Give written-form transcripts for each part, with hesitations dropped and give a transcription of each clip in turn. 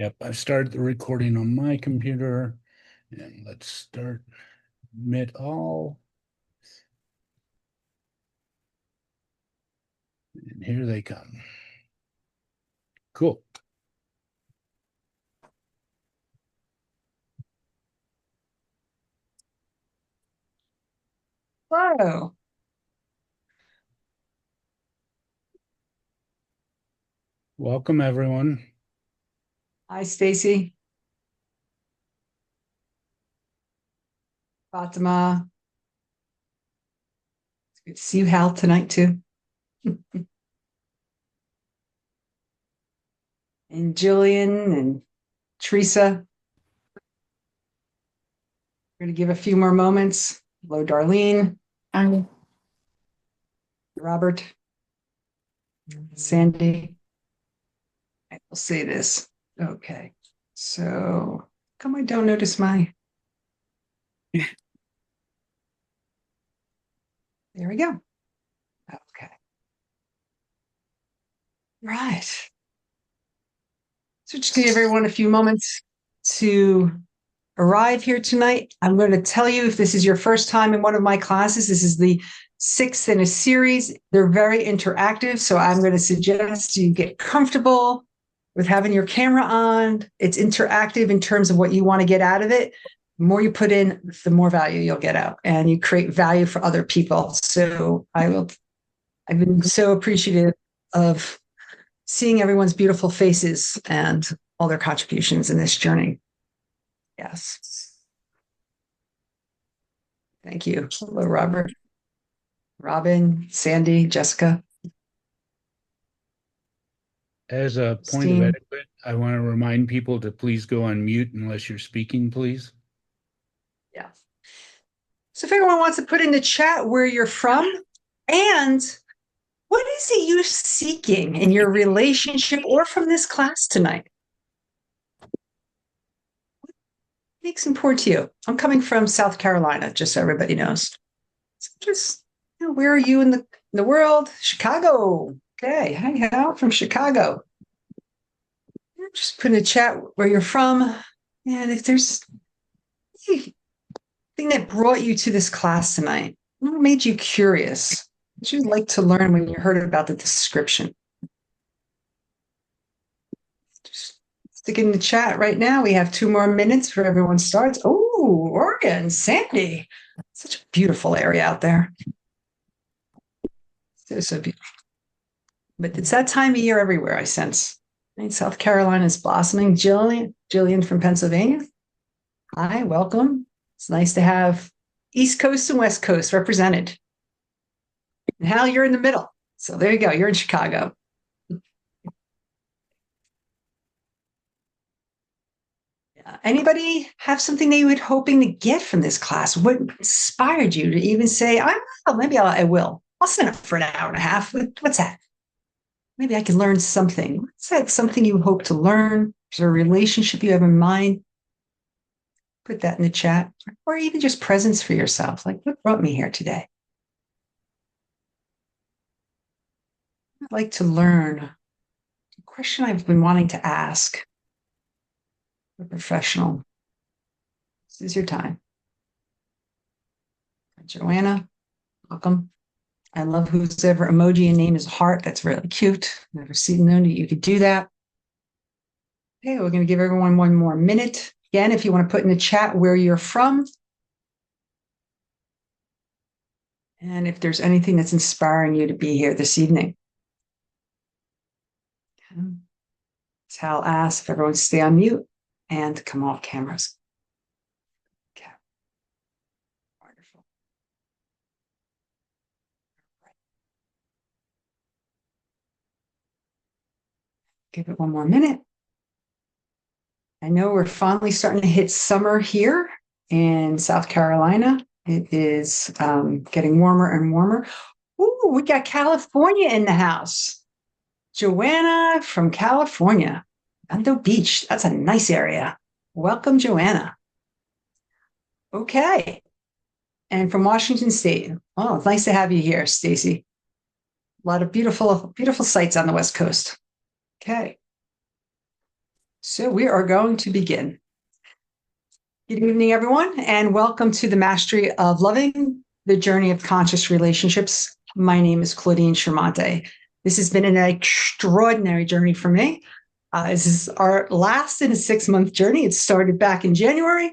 Yep, I've started the recording on my computer, and let's start admit all. And here they come. Cool. Hello. Welcome, everyone. Hi, Stacy. Fatima. It's good to see you, Hal, tonight, too. And Jillian and Teresa. We're going to give a few more moments. Hello, Darlene. Hi. Robert. Sandy. We'll say this. Okay. So, come I don't notice my. There we go. Okay. Right. So just give everyone a few moments to arrive here tonight. I'm going to tell you, if this is your first time in one of my classes, this is the sixth in a series. They're very interactive. So I'm going to suggest you get comfortable with having your camera on. It's interactive in terms of what you want to get out of it. The more you put in, the more value you'll get out, and you create value for other people. So I've been so appreciative of seeing everyone's beautiful faces and all their contributions in this journey. Yes. Thank you. Hello, Robert, Robin, Sandy, Jessica. As a point of etiquette, I want to remind people to please go on mute unless you're speaking, please. Yeah. So if everyone wants to put in the chat where you're from and what is it you're seeking in your relationship or from this class tonight? What makes important to you? I'm coming from South Carolina, just so everybody knows. So just, where are you in the world? Chicago. Okay. Hi, Hal from Chicago. Just put in the chat where you're from. And if there's anything that brought you to this class tonight, what made you curious? What you'd like to learn when you heard about the description? Just stick it in the chat right now. We have 2 more minutes before everyone starts. Oh, Oregon, Sandy. Such a beautiful area out there. So beautiful. But it's that time of year everywhere, I sense. Right? South Carolina is blossoming. Jillian from Pennsylvania. Hi, welcome. It's nice to have East Coast and West Coast represented. And Hal, you're in the middle. So there you go. You're in Chicago. Anybody have something they were hoping to get from this class? What inspired you to even say, maybe I will. I'll sign up for an hour and a half. What's that? Maybe I can learn something. What's that? Something you hope to learn? Is there a relationship you have in mind? Put that in the chat. Or even just presents for yourself. Like, what brought me here today? I'd like to learn. A question I've been wanting to ask a professional. This is your time. Joanna, welcome. I love whose ever emoji and name is heart. That's really cute. Never seen known that you could do that. Okay, we're going to give everyone 1 more minute. Again, if you want to put in the chat where you're from. And if there's anything that's inspiring you to be here this evening. Okay. As Hal asked, if everyone stay on mute and come off cameras. Okay. Wonderful. Give it 1 more minute. I know we're finally starting to hit summer here in South Carolina. It is getting warmer and warmer. Ooh, we got California in the house. Joanna from California, Bando Beach. That's a nice area. Welcome, Joanna. Okay. And from Washington State. Oh, it's nice to have you here, Stacy. A lot of beautiful, beautiful sights on the West Coast. Okay. So we are going to begin. Good evening, everyone, and welcome to the Mastery of Loving, the Journey of Conscious Relationships. My name is Claudine Chiarmonte. This has been an extraordinary journey for me. This is our last in a 6-month journey. It started back in January.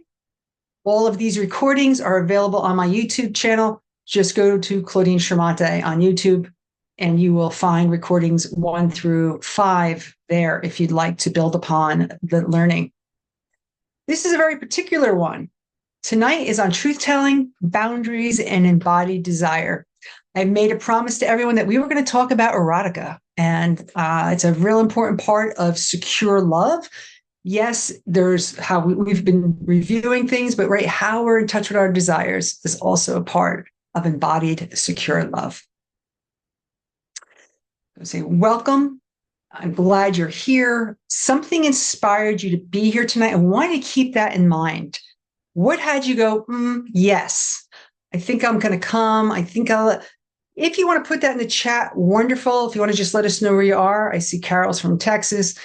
All of these recordings are available on my YouTube channel. Just go to Claudine Chiarmonte on YouTube, and you will find recordings 1 through 5 there if you'd like to build upon the learning. This is a very particular one. Tonight is on truth-telling, boundaries, and embodied desire. I've made a promise to everyone that we were going to talk about erotica, and it's a real important part of secure love. Yes, there's how we've been reviewing things, but right, how we're in touch with our desires is also a part of embodied secure love. I say welcome. I'm glad you're here. Something inspired you to be here tonight. I want you to keep that in mind. What had you go, yes, I think I'm going to come. I think I'll. If you want to put that in the chat, wonderful. If you want to just let us know where you are. I see Carol's from Texas.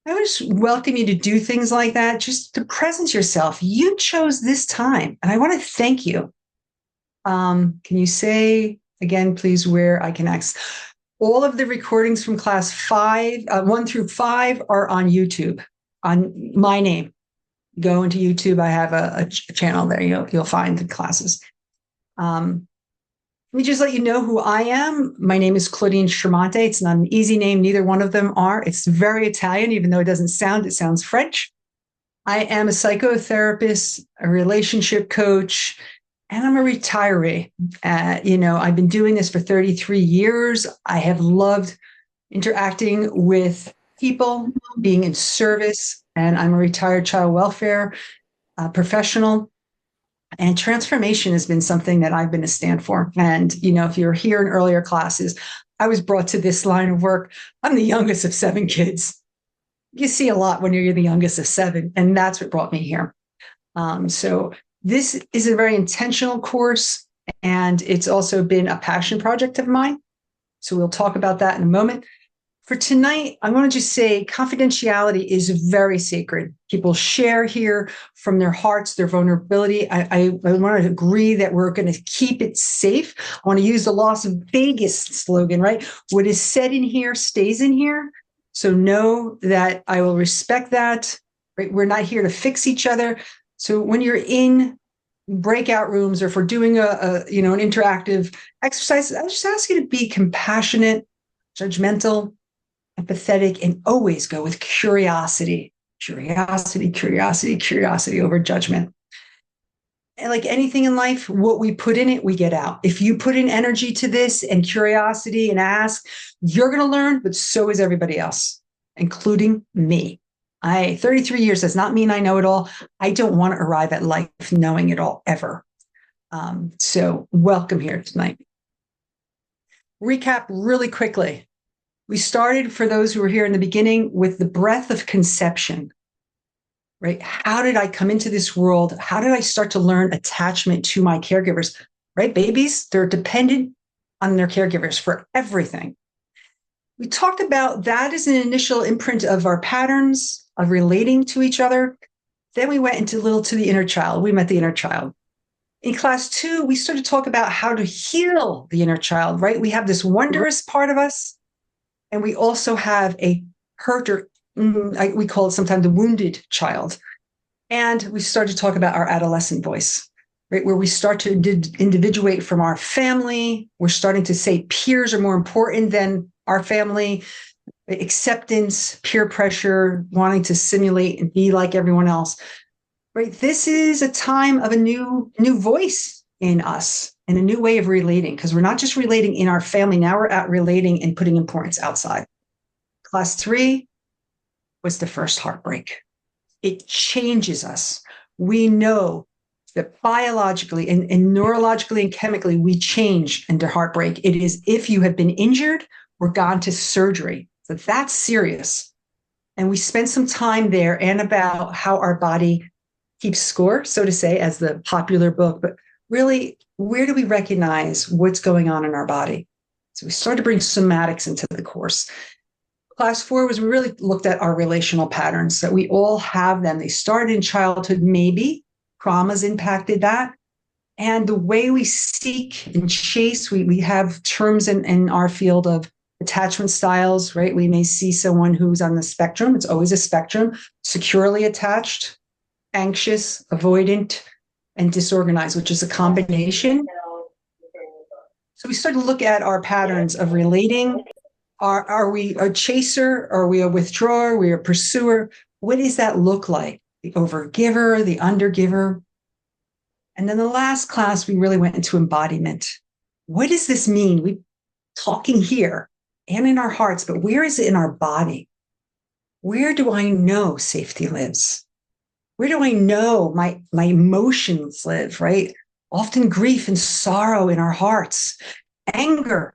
I would just welcome you to do things like that, just to presence yourself. You chose this time, and I want to thank you. Can you say again, please, where I can access? All of the recordings from class 1 through 5 are on YouTube, on my name. Go into YouTube. I have a channel there. You'll find the classes. Let me just let you know who I am. My name is Claudine Chiarmonte. It's not an easy name. Neither one of them are. It's very Italian, even though it sounds French. I am a psychotherapist, a relationship coach, and I'm a retiree. I've been doing this for 33 years. I have loved interacting with people, being in service, and I'm a retired child welfare professional. And transformation has been something that I've been a stand for. And, if you're here in earlier classes, I was brought to this line of work. I'm the youngest of 7 kids. You see a lot when you're the youngest of 7, and that's what brought me here. So this is a very intentional course, and it's also been a passion project of mine. So we'll talk about that in a moment. For tonight, I want to just say confidentiality is very sacred. People share here from their hearts, their vulnerability. I want to agree that we're going to keep it safe. I want to use the Las Vegas slogan, right? What is said in here stays in here. So know that I will respect that. Right? We're not here to fix each other. So when you're in breakout rooms, or if we're doing an interactive exercise, I just ask you to be compassionate, judgmental, empathetic, and always go with curiosity over judgment. And like anything in life, what we put in it, we get out. If you put in energy to this and curiosity and ask, you're going to learn, but so is everybody else, including me. 33 years does not mean I know it all. I don't want to arrive at life knowing it all ever. So welcome here tonight. Recap really quickly. We started, for those who were here in the beginning, with the breath of conception, right? How did I come into this world? How did I start to learn attachment to my caregivers, right? Babies, they're dependent on their caregivers for everything. We talked about that as an initial imprint of our patterns of relating to each other. Then we went into the inner child. We met the inner child. In class 2, we started to talk about how to heal the inner child, right? We have this wondrous part of us, and we also have a hurt, or we call it sometimes the wounded child. And we started to talk about our adolescent voice, right? Where we start to individuate from our family. We're starting to say peers are more important than our family. Acceptance, peer pressure, wanting to simulate and be like everyone else, right? This is a time of a new voice in us and a new way of relating, because we're not just relating in our family. Now we're at relating and putting importance outside. Class 3 was the first heartbreak. It changes us. We know that biologically and neurologically and chemically, we change into heartbreak. It is if you have been injured or gone to surgery. So that's serious. And we spent some time there and about how our body keeps score, so to say, as the popular book, but really, where do we recognize what's going on in our body? So we started to bring somatics into the course. Class 4 was we really looked at our relational patterns, that we all have them. They started in childhood, maybe trauma's impacted that. And the way we seek and chase, we have terms in our field of attachment styles, right? We may see someone who's on the spectrum. It's always a spectrum: securely attached, anxious, avoidant, and disorganized, which is a combination. So we start to look at our patterns of relating. Are we a chaser? Are we a withdrawer? Are we a pursuer? What does that look like? The overgiver, the undergiver. And then the last class, we really went into embodiment. What does this mean? We're talking here and in our hearts, but where is it in our body? Where do I know safety lives? Where do I know my emotions live, right? Often grief and sorrow in our hearts, anger,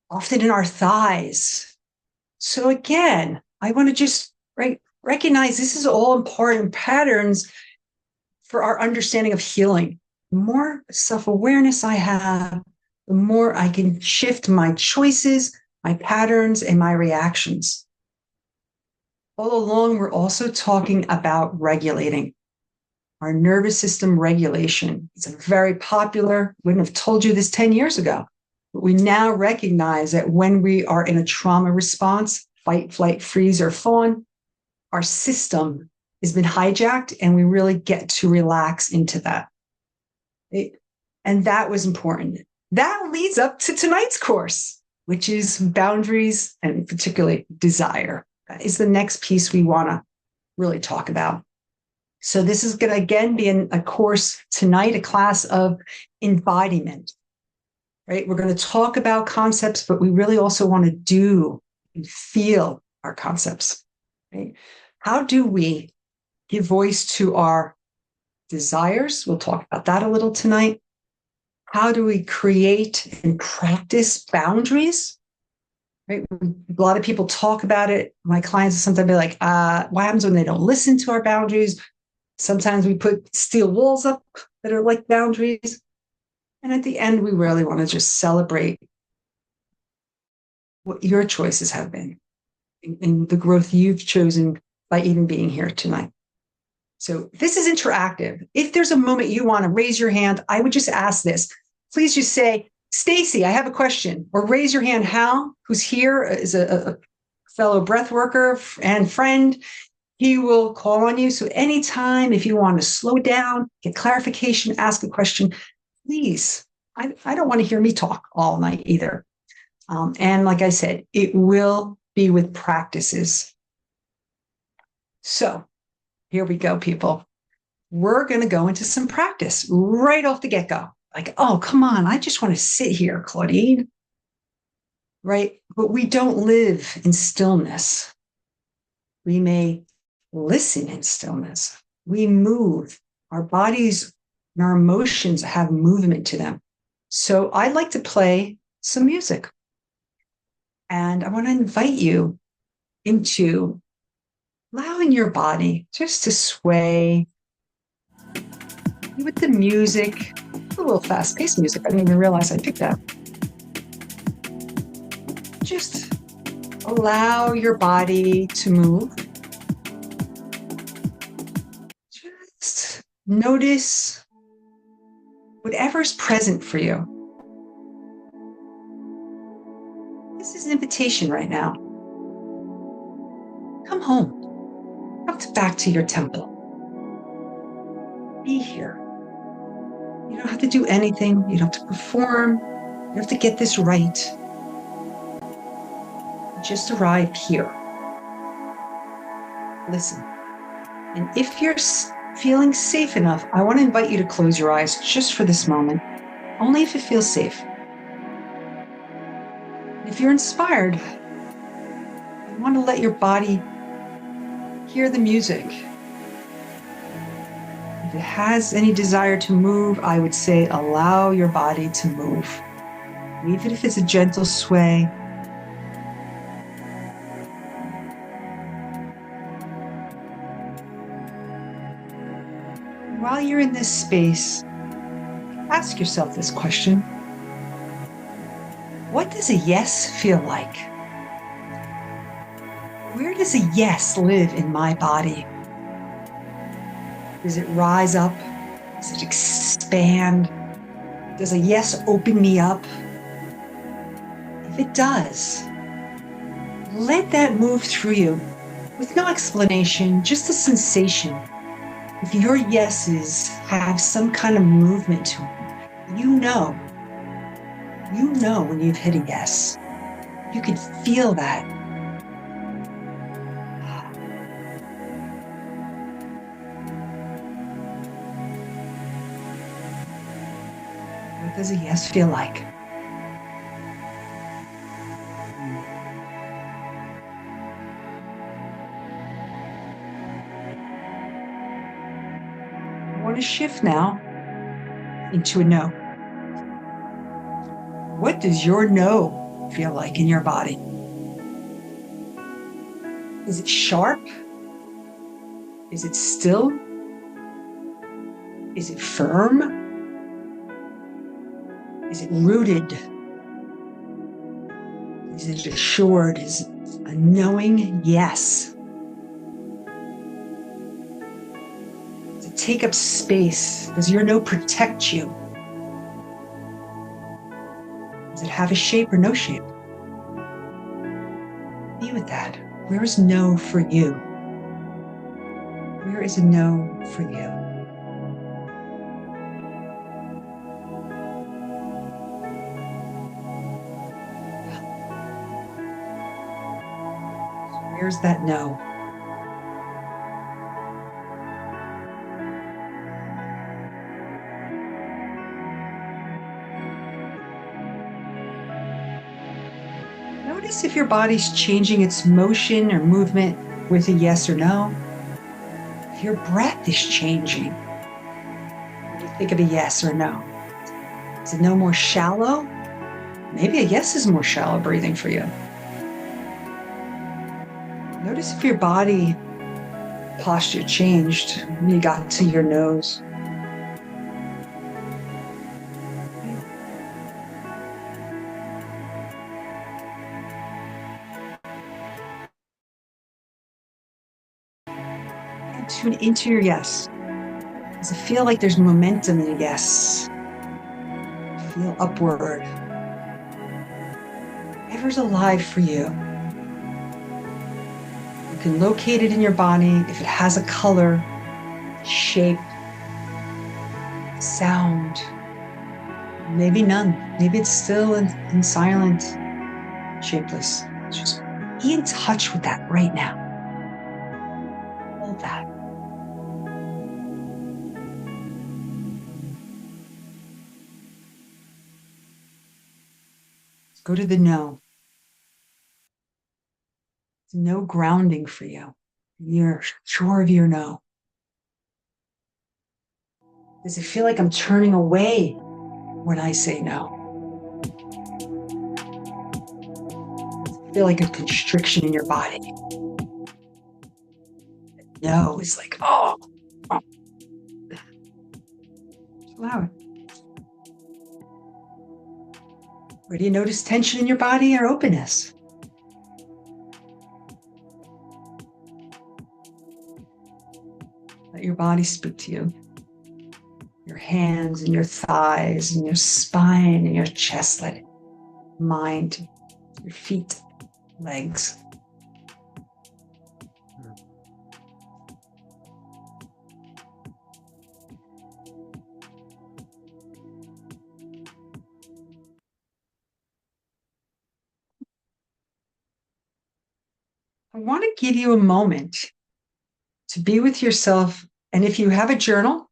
often in our thighs. So again, I want to just recognize this is all important patterns for our understanding of healing. The more self-awareness I have, the more I can shift my choices, my patterns, and my reactions. All along, we're also talking about regulating our nervous system regulation. It's a very popular, wouldn't have told you this 10 years ago, but we now recognize that when we are in a trauma response, fight, flight, freeze, or fawn, our system has been hijacked and we really get to relax into that. And that was important. That leads up to tonight's course, which is boundaries and particularly desire. That is the next piece we want to really talk about. So this is going to again be a course tonight, a class of embodiment, right? We're going to talk about concepts, but we really also want to do and feel our concepts, right? How do we give voice to our desires? We'll talk about that a little tonight. How do we create and practice boundaries? Right? A lot of people talk about it. My clients sometimes be like, what happens when they don't listen to our boundaries? Sometimes we put steel walls up that are like boundaries. And at the end, we really want to just celebrate what your choices have been and the growth you've chosen by even being here tonight. So this is interactive. If there's a moment you want to raise your hand, I would just ask this. Please just say, Stacy, I have a question. Or raise your hand, Hal, who's here, is a fellow breath worker and friend. He will call on you. So anytime, if you want to slow down, get clarification, ask a question, please. I don't want to hear me talk all night either. And like I said, it will be with practices. So here we go, people. We're going to go into some practice right off the get-go. Like, oh, come on, I just want to sit here, Claudine. Right? But we don't live in stillness. We may listen in stillness. We move. Our bodies and our emotions have movement to them. So I'd like to play some music. And I want to invite you into allowing your body just to sway with the music. A little fast-paced music. I didn't even realize I picked that. Just allow your body to move. Just notice whatever's present for you. This is an invitation right now. Come home. Come back to your temple. Be here. You don't have to do anything. You don't have to perform. You don't have to get this right. Just arrive here. Listen. And if you're feeling safe enough, I want to invite you to close your eyes just for this moment, only if it feels safe. If you're inspired, you want to let your body hear the music. If it has any desire to move, I would say allow your body to move. Even if it's a gentle sway. While you're in this space, ask yourself this question. What does a yes feel like? does a yes live in my body? Does it rise up? Does it expand? Does a yes open me up? If it does, let that move through you with no explanation, just a sensation. If your yeses have some kind of movement to them, you know when you've hit a yes. You can feel that. What does a yes feel like? I want to shift now into a no. What does your no feel like in your body? Is it sharp? Is it still? Is it firm? Is it rooted? Is it assured? Is it a knowing yes? Does it take up space? Does your no protect you? Does it have a shape or no shape? Be with that. Where is no for you? Where is a no for you? Where's that no? Notice if your body's changing its motion or movement with a yes or no. If your breath is changing when you think of a yes or no. Is a no more shallow? Maybe a yes is more shallow breathing for you. Notice if your body posture changed when you got to your nose. And tune into your yes. Does it feel like there's momentum in a yes? Feel upward. Whatever's alive for you. You can locate it in your body if it has a color, shape, sound. Maybe none. Maybe it's still and silent, shapeless. Just be in touch with that right now. Hold that. Go to the no. There's no grounding for you. You're sure of your no. Does it feel like I'm turning away when I say no? Does it feel like a constriction in your body? No, it's like, oh. Allow it. Where do you notice tension in your body or openness? Let your body speak to you. Your hands and your thighs and your spine and your chest. Let it mind, your feet, legs. I want to give you a moment to be with yourself. And if you have a journal,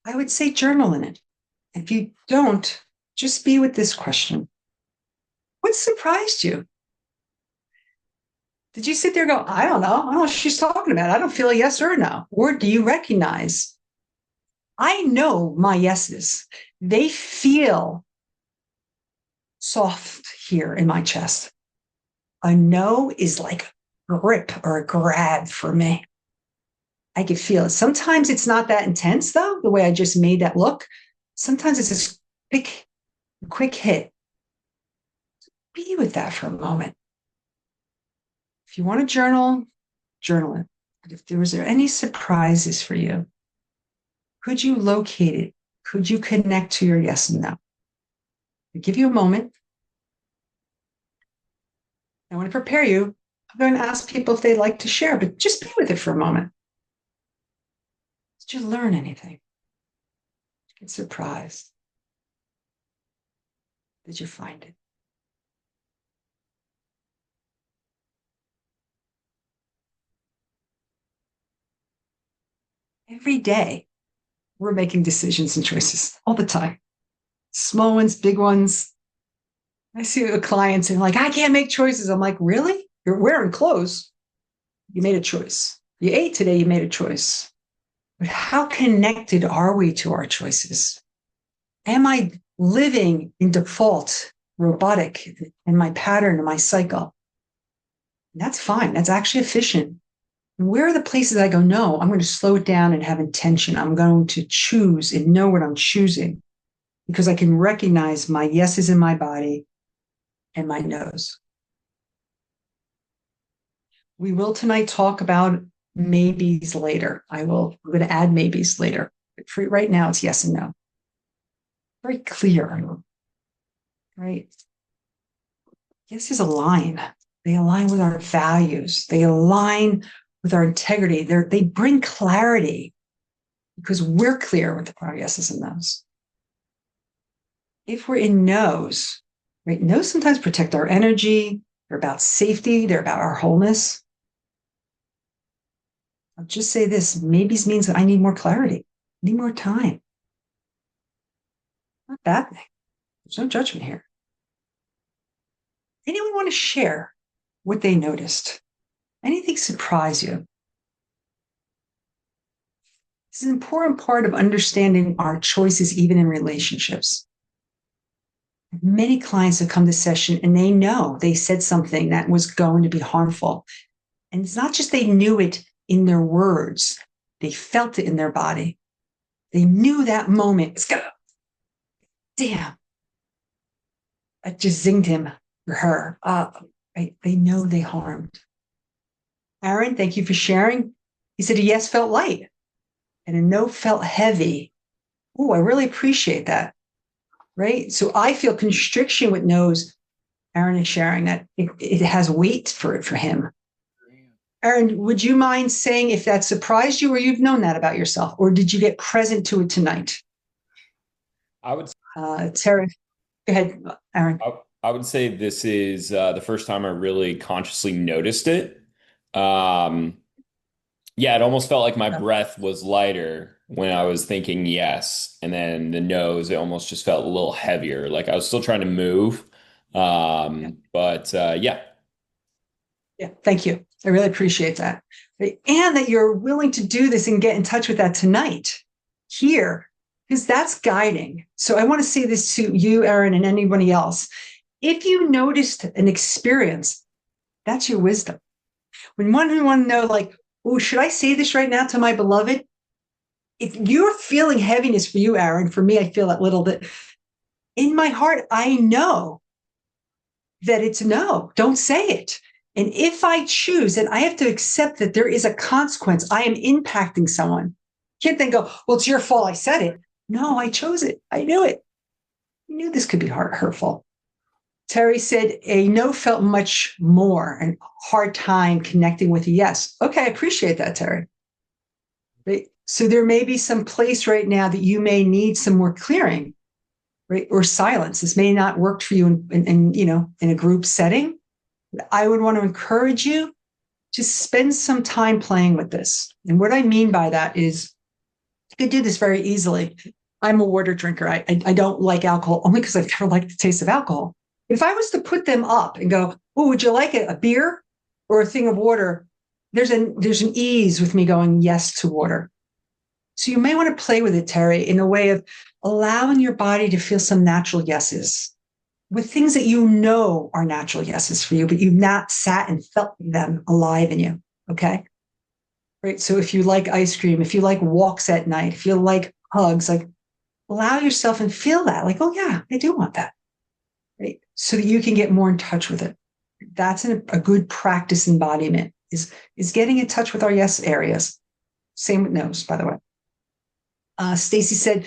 I would say journal in it. If you don't, just be with this question. What surprised you? Did you sit there and go, I don't know what she's talking about. I don't feel a yes or a no. Or do you recognize, I know my yeses. They feel soft here in my chest. A no is like a grip or a grab for me. I can feel it. Sometimes it's not that intense, though, the way I just made that look. Sometimes it's this quick hit. Be with that for a moment. If you want to journal, journal it. But if there was any surprises for you, could you locate it? Could you connect to your yes and no? I'll give you a moment. I want to prepare you. I'm going to ask people if they'd like to share, but just be with it for a moment. Did you learn anything? Did you get surprised? Did you find it? Every day, we're making decisions and choices all the time. Small ones, big ones. I see a client saying, like, I can't make choices. I'm like, really? You're wearing clothes. You made a choice. You ate today, you made a choice. But how connected are we to our choices? Am I living in default, robotic, in my pattern, in my cycle? And that's fine. That's actually efficient. Where are the places I go, no, I'm going to slow it down and have intention. I'm going to choose and know what I'm choosing because I can recognize my yeses in my body and my no's. We will tonight talk about maybes later. I'm going to add maybes later. But for right now, it's yes and no. Very clear, right? Yeses align. They align with our values. They align with our integrity. They bring clarity because we're clear with our yeses and nos. If we're in no's, right? No's sometimes protect our energy. They're about safety. They're about our wholeness. I'll just say this, maybes means that I need more clarity. I need more time. Not a bad thing. There's no judgment here. Anyone want to share what they noticed? Anything surprise you? This is an important part of understanding our choices, even in relationships. Many clients have come to session and they know they said something that was going to be harmful. And it's not just they knew it in their words, they felt it in their body. They knew that moment. It's gonna, damn. It just zinged him or her. Right? They know they harmed. Aaron, thank you for sharing. He said a yes felt light and a no felt heavy. Oh, I really appreciate that. Right? So I feel constriction with no's. Aaron is sharing that it has weight for him. Aaron, would you mind saying if that surprised you or you've known that about yourself, or did you get present to it tonight? I would Tara, go ahead, Aaron. I would say this is the first time I really consciously noticed it. Yeah, it almost felt like my breath was lighter when I was thinking yes, and then the nose, it almost just felt a little heavier. Like I was still trying to move. But yeah. Yeah, thank you. I really appreciate that. And that you're willing to do this and get in touch with that tonight here, because that's guiding. So I want to say this to you, Aaron, and anybody else. If you noticed an experience, that's your wisdom. When one want to know, like, oh, should I say this right now to my beloved? If you're feeling heaviness for you, Aaron, for me, I feel that little bit. In my heart, I know that it's no, don't say it. And if I choose, then I have to accept that there is a consequence. I am impacting someone. Can't then go, well, it's your fault. I said it. No, I chose it. I knew it. I knew this could be hurtful. Terry said a no felt much more and hard time connecting with a yes. Okay, I appreciate that, Terry. Right? So there may be some place right now that you may need some more clearing, right? Or silence. This may not work for you in a group setting. I would want to encourage you to spend some time playing with this. And what I mean by that is you could do this very easily. I'm a water drinker. I don't like alcohol only because I've never liked the taste of alcohol. If I was to put them up and go, oh, would you like a beer or a thing of water? There's an ease with me going yes to water. So you may want to play with it, Terry, in a way of allowing your body to feel some natural yeses with things that you know are natural yeses for you, but you've not sat and felt them alive in you. Okay. Right. So if you like ice cream, if you like walks at night, if you like hugs, like allow yourself and feel that like, oh yeah, I do want that. Right. So that you can get more in touch with it. That's a good practice embodiment, is getting in touch with our yes areas. Same with no's, by the way. Stacy said,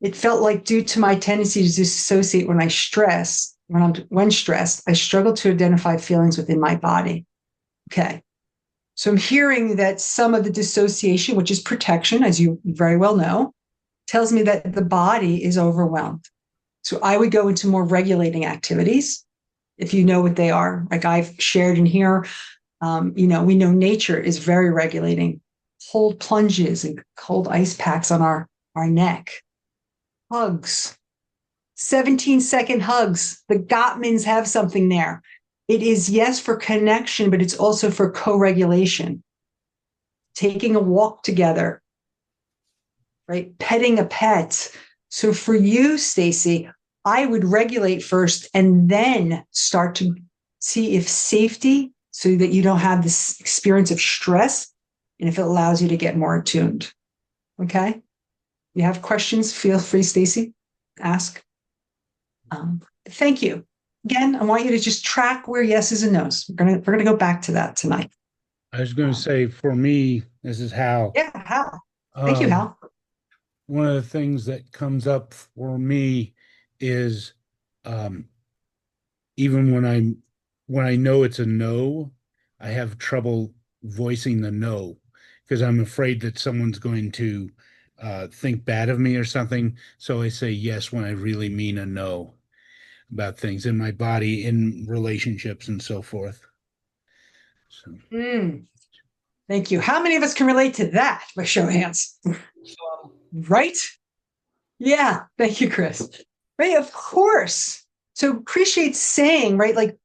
it felt like due to my tendency to dissociate when when stressed, I struggle to identify feelings within my body. Okay. So I'm hearing that some of the dissociation, which is protection, as you very well know, tells me that the body is overwhelmed. So I would go into more regulating activities, if you know what they are. Like I've shared in here, we know nature is very regulating. Cold plunges and cold ice packs on our neck. Hugs. 17-second hugs. The Gottmans have something there. It is, yes, for connection, but it's also for co-regulation. Taking a walk together, right? Petting a pet. So for you, Stacy, I would regulate first and then start to see if safety, so that you don't have this experience of stress, and if it allows you to get more attuned. Okay? You have questions, feel free, Stacy, ask. Thank you. Again, I want you to just track where yeses and nos. We're gonna go back to that tonight. I was going to say, for me, this is Hal. Yeah, Hal. Thank you, Hal. One of the things that comes up for me is even when I know it's a no, I have trouble voicing the no because I'm afraid that someone's going to think bad of me or something. So I say yes when I really mean a no about things in my body, in relationships, and so forth. So. Thank you. How many of us can relate to that? By show of hands. Right? Yeah. Thank you, Chris. Right. Of course. So appreciate saying, right? Like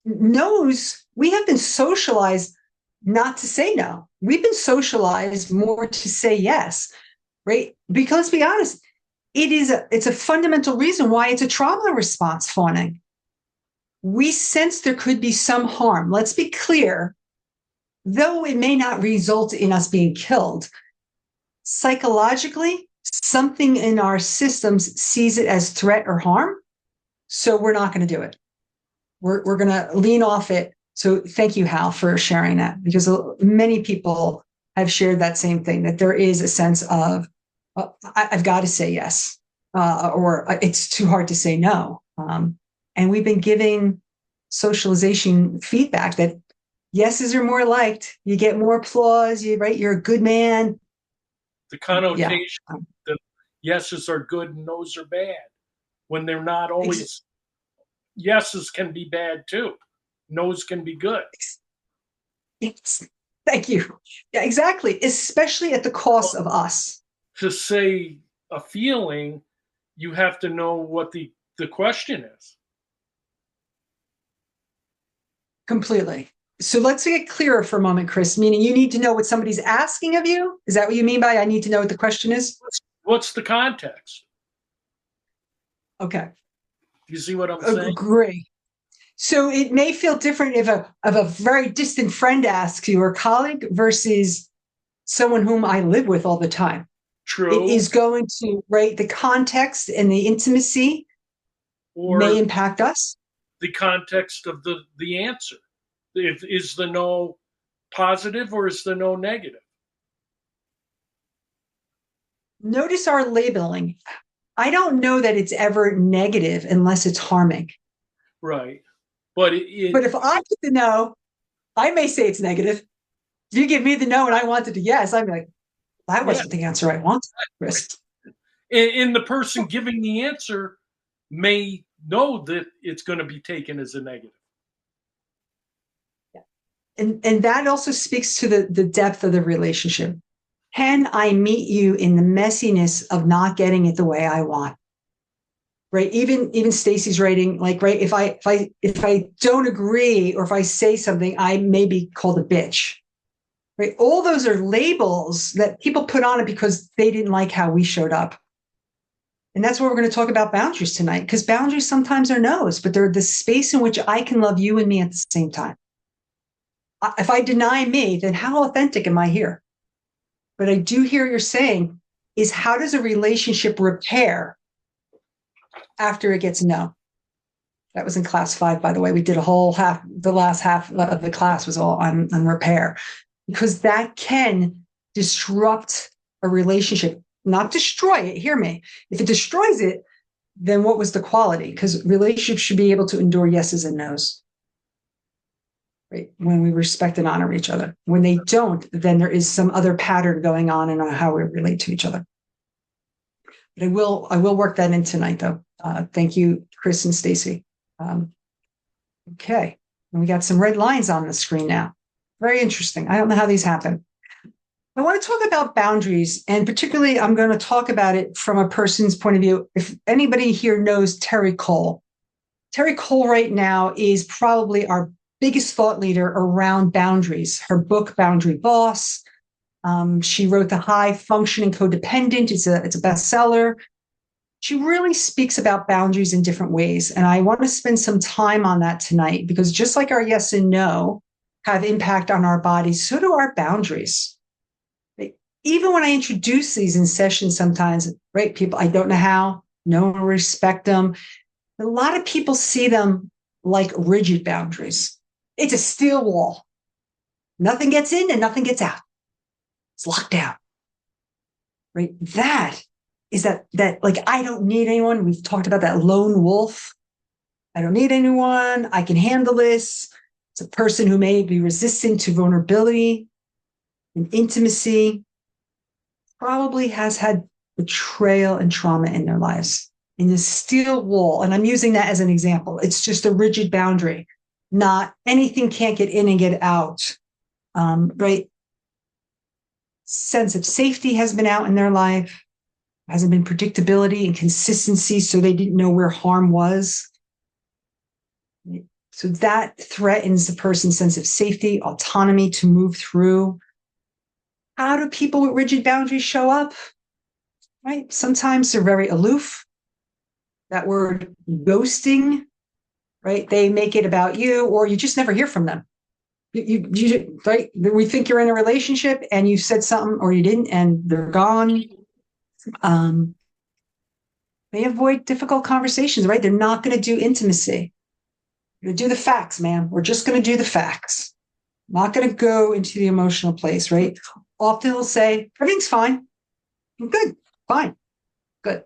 no's, we have been socialized not to say no. We've been socialized more to say yes, right? Because let's be honest, it's a fundamental reason why it's a trauma response, fawning. We sense there could be some harm. Let's be clear, though it may not result in us being killed, psychologically, something in our systems sees it as threat or harm. So we're not going to do it. We're going to lean off it. So thank you, Hal, for sharing that, because many people have shared that same thing, that there is a sense of, I've got to say yes, or it's too hard to say no. And we've been giving socialization feedback that yeses are more liked. You get more applause. You're a good man. The connotation that yeses are good and nos are bad, when they're not always. Yeses can be bad too. Nos can be good. Yes. Thank you. Yeah, exactly. Especially at the cost of us. To say a feeling, you have to know what the question is. Completely. So let's get clearer for a moment, Chris, meaning you need to know what somebody's asking of you. Is that what you mean by I need to know what the question is? What's the context? Okay. You see what I'm saying? Agree. So it may feel different if a very distant friend asks you, or a colleague, versus someone whom I live with all the time. True. It is going to, right, the context and the intimacy may impact us. The context of the answer. Is the no positive or is the no negative? Notice our labeling. I don't know that it's ever negative unless it's harming. Right. But if I get the no, I may say it's negative. If you give me the no and I wanted the yes, I'm like, that wasn't the answer I wanted, Chris. And the person giving the answer may know that it's going to be taken as a negative. And that also speaks to the depth of the relationship. Can I meet you in the messiness of not getting it the way I want? Right. Even Stacy's writing, like, right, if I don't agree, or if I say something, I may be called a bitch. Right. All those are labels that people put on it because they didn't like how we showed up. And that's where we're going to talk about boundaries tonight, because boundaries sometimes are no's, but they're the space in which I can love you and me at the same time. If I deny me, then how authentic am I here? But I do hear you're saying is, how does a relationship repair after it gets no? That was in class 5, by the way. We did a whole half, the last half of the class was all on repair, because that can disrupt a relationship, not destroy it. Hear me. If it destroys it, then what was the quality? Because relationships should be able to endure yeses and nos, right? When we respect and honor each other. When they don't, then there is some other pattern going on in how we relate to each other. But I will work that in tonight, though. Thank you, Chris and Stacy. Okay, and we got some red lines on the screen now. Very interesting. I don't know how these happen. I want to talk about boundaries, and particularly I'm going to talk about it from a person's point of view. If anybody here knows Terry Cole right now is probably our biggest thought leader around boundaries. Her book, Boundary Boss. She wrote The High Functioning Codependent. It's a bestseller. She really speaks about boundaries in different ways. And I want to spend some time on that tonight, because just like our yes and no have impact on our bodies, so do our boundaries. Even when I introduce these in sessions sometimes, right, people, I don't know how, no one will respect them. A lot of people see them like rigid boundaries. It's a steel wall. Nothing gets in and nothing gets out. It's locked down, right? That is that like, I don't need anyone. We've talked about that lone wolf. I don't need anyone. I can handle this. It's a person who may be resistant to vulnerability and intimacy, probably has had betrayal and trauma in their lives. In the steel wall, and I'm using that as an example, it's just a rigid boundary. Not anything can't get in and get out, right? Sense of safety has been out in their life. Hasn't been predictability and consistency, so they didn't know where harm was. So that threatens the person's sense of safety, autonomy to move through. How do people with rigid boundaries show up? Right? Sometimes they're very aloof. That word ghosting, right? They make it about you, or you just never hear from them. You right? We think you're in a relationship and you said something or you didn't, and they're gone. They avoid difficult conversations, right? They're not going to do intimacy. We're going to do the facts, man. We're just going to do the facts. Not going to go into the emotional place, right? Often they'll say, everything's fine. I'm good. Fine. Good.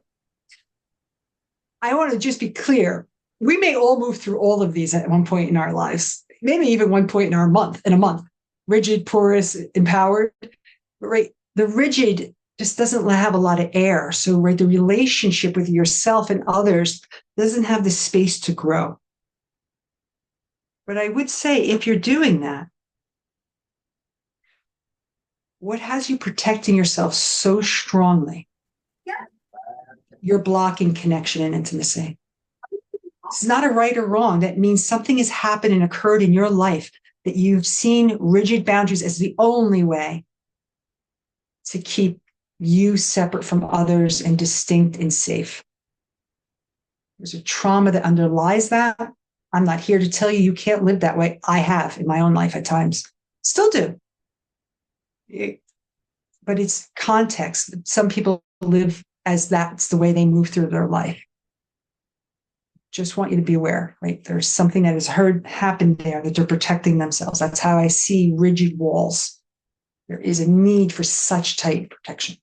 I want to just be clear. We may all move through all of these at one point in our lives, maybe even one point in a month. Rigid, porous, empowered, right? The rigid just doesn't have a lot of air. So, right, the relationship with yourself and others doesn't have the space to grow. But I would say, if you're doing that, what has you protecting yourself so strongly? You're blocking connection and intimacy. It's not a right or wrong. That means something has happened and occurred in your life that you've seen rigid boundaries as the only way to keep you separate from others and distinct and safe. There's a trauma that underlies that. I'm not here to tell you you can't live that way. I have in my own life at times. Still do. But it's context. Some people live as that's the way they move through their life. Just want you to be aware, right? There's something that has happened there that they're protecting themselves. That's how I see rigid walls. There is a need for such tight protection.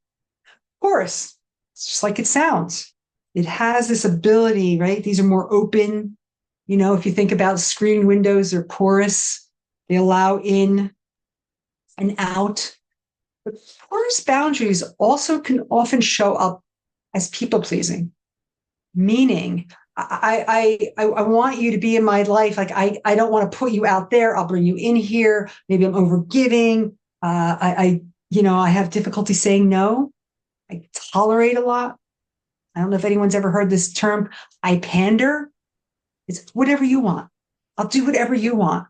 Porous, it's just like it sounds. It has this ability, right? These are more open. You know, if you think about screen windows, they're porous. They allow in and out. But porous boundaries also can often show up as people-pleasing, meaning I want you to be in my life. Like, I don't want to put you out there. I'll bring you in here. Maybe I'm overgiving. I have difficulty saying no. I tolerate a lot. I don't know if anyone's ever heard this term. I pander. It's whatever you want. I'll do whatever you want.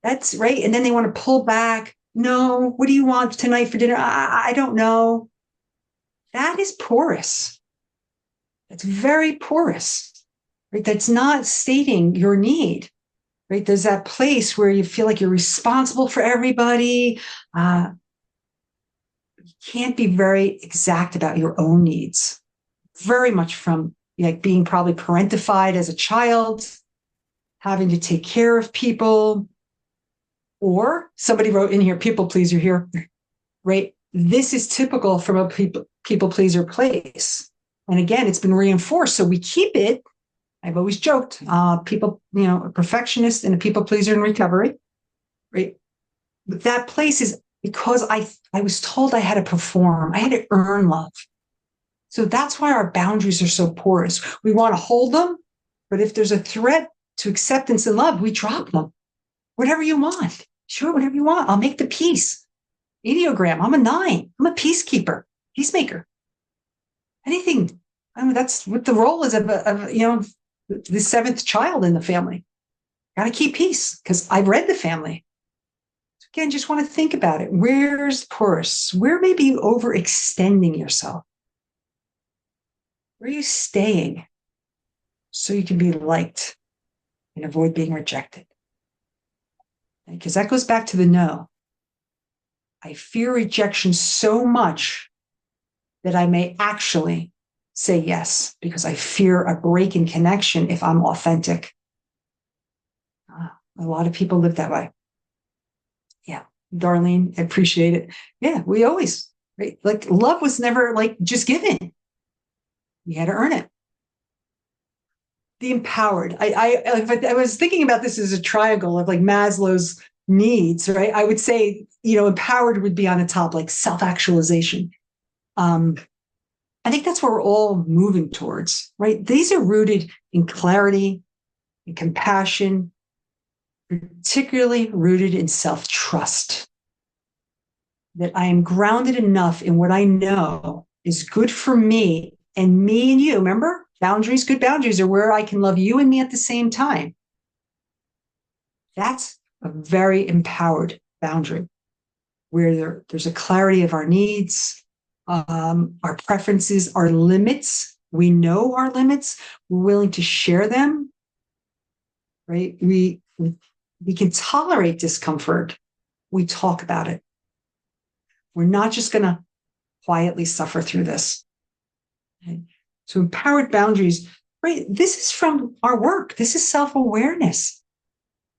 That's right. And then they want to pull back. No, what do you want tonight for dinner? I don't know. That is porous. That's very porous. Right? That's not stating your need. Right? There's that place where you feel like you're responsible for everybody. You can't be very exact about your own needs. Very much from like being probably parentified as a child. having to take care of people, or somebody wrote in here, people pleaser here, right? This is typical from a people pleaser place. And again, it's been reinforced. So we keep it. I've always joked, people, a perfectionist and a people pleaser in recovery, right? But that place is because I was told I had to perform. I had to earn love. So that's why our boundaries are so porous. We want to hold them, but if there's a threat to acceptance and love, we drop them. Whatever you want. Sure, whatever you want. I'll make the peace. Enneagram, I'm a 9. I'm a peacekeeper, peacemaker. Anything. I mean, that's what the role is of the seventh child in the family. Got to keep peace because I've read the family. So again, just want to think about it. Where's porous? Where may be overextending yourself? Where are you staying so you can be liked and avoid being rejected? Because that goes back to the no. I fear rejection so much that I may actually say yes because I fear a break in connection if I'm authentic. A lot of people live that way. Yeah, Darlene, I appreciate it. Yeah, we always, right? Like love was never like just given. You had to earn it. The empowered. I was thinking about this as a triangle of like Maslow's needs, right? I would say, empowered would be on the top, like self-actualization. I think that's where we're all moving towards, right? These are rooted in clarity, in compassion, particularly rooted in self-trust. That I am grounded enough in what I know is good for me and you. Remember? Boundaries, good boundaries are where I can love you and me at the same time. That's a very empowered boundary where there's a clarity of our needs, our preferences, our limits. We know our limits. We're willing to share them, right? We can tolerate discomfort. We talk about it. We're not just going to quietly suffer through this. Okay? So empowered boundaries, right? This is from our work. This is self-awareness.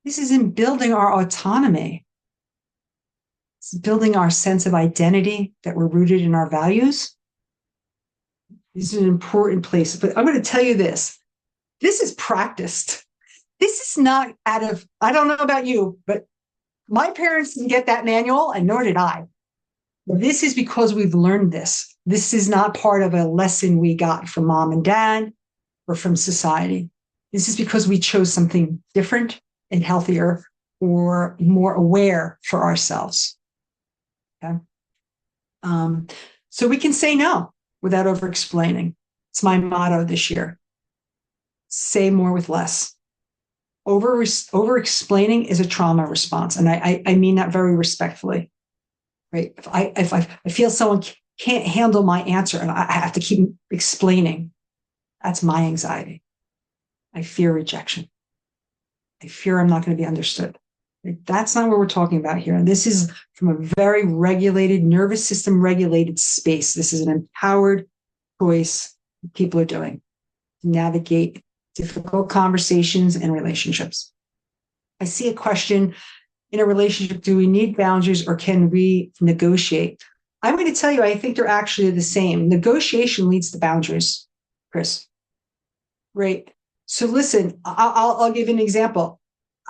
This is in building our autonomy. It's building our sense of identity that we're rooted in our values. This is an important place. But I'm going to tell you this. This is practiced. This is not I don't know about you, but my parents didn't get that manual, and nor did I. This is because we've learned this. This is not part of a lesson we got from mom and dad or from society. This is because we chose something different and healthier or more aware for ourselves. Okay. So we can say no without over-explaining. It's my motto this year. Say more with less. Over-explaining is a trauma response. And I mean that very respectfully. Right? If I feel someone can't handle my answer and I have to keep explaining, that's my anxiety. I fear rejection. I fear I'm not going to be understood. Right? That's not what we're talking about here. And this is from a very regulated, nervous system regulated space. This is an empowered choice people are doing to navigate difficult conversations and relationships. I see a question. In a relationship, do we need boundaries or can we negotiate? I'm going to tell you, I think they're actually the same. Negotiation leads to boundaries, Chris. Right. So listen, I'll give you an example.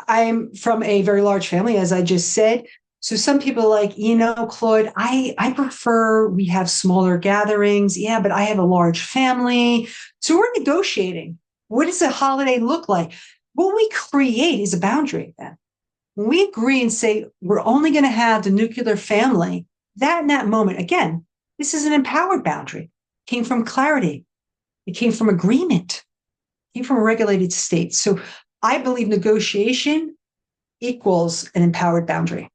I'm from a very large family, as I just said. So some people are like, Claude, I prefer we have smaller gatherings. Yeah, but I have a large family. So we're negotiating. What does a holiday look like? What we create is a boundary then. When we agree and say we're only going to have the nuclear family, that in that moment, again, this is an empowered boundary. It came from clarity. It came from agreement. It came from a regulated state. So I believe negotiation equals an empowered boundary.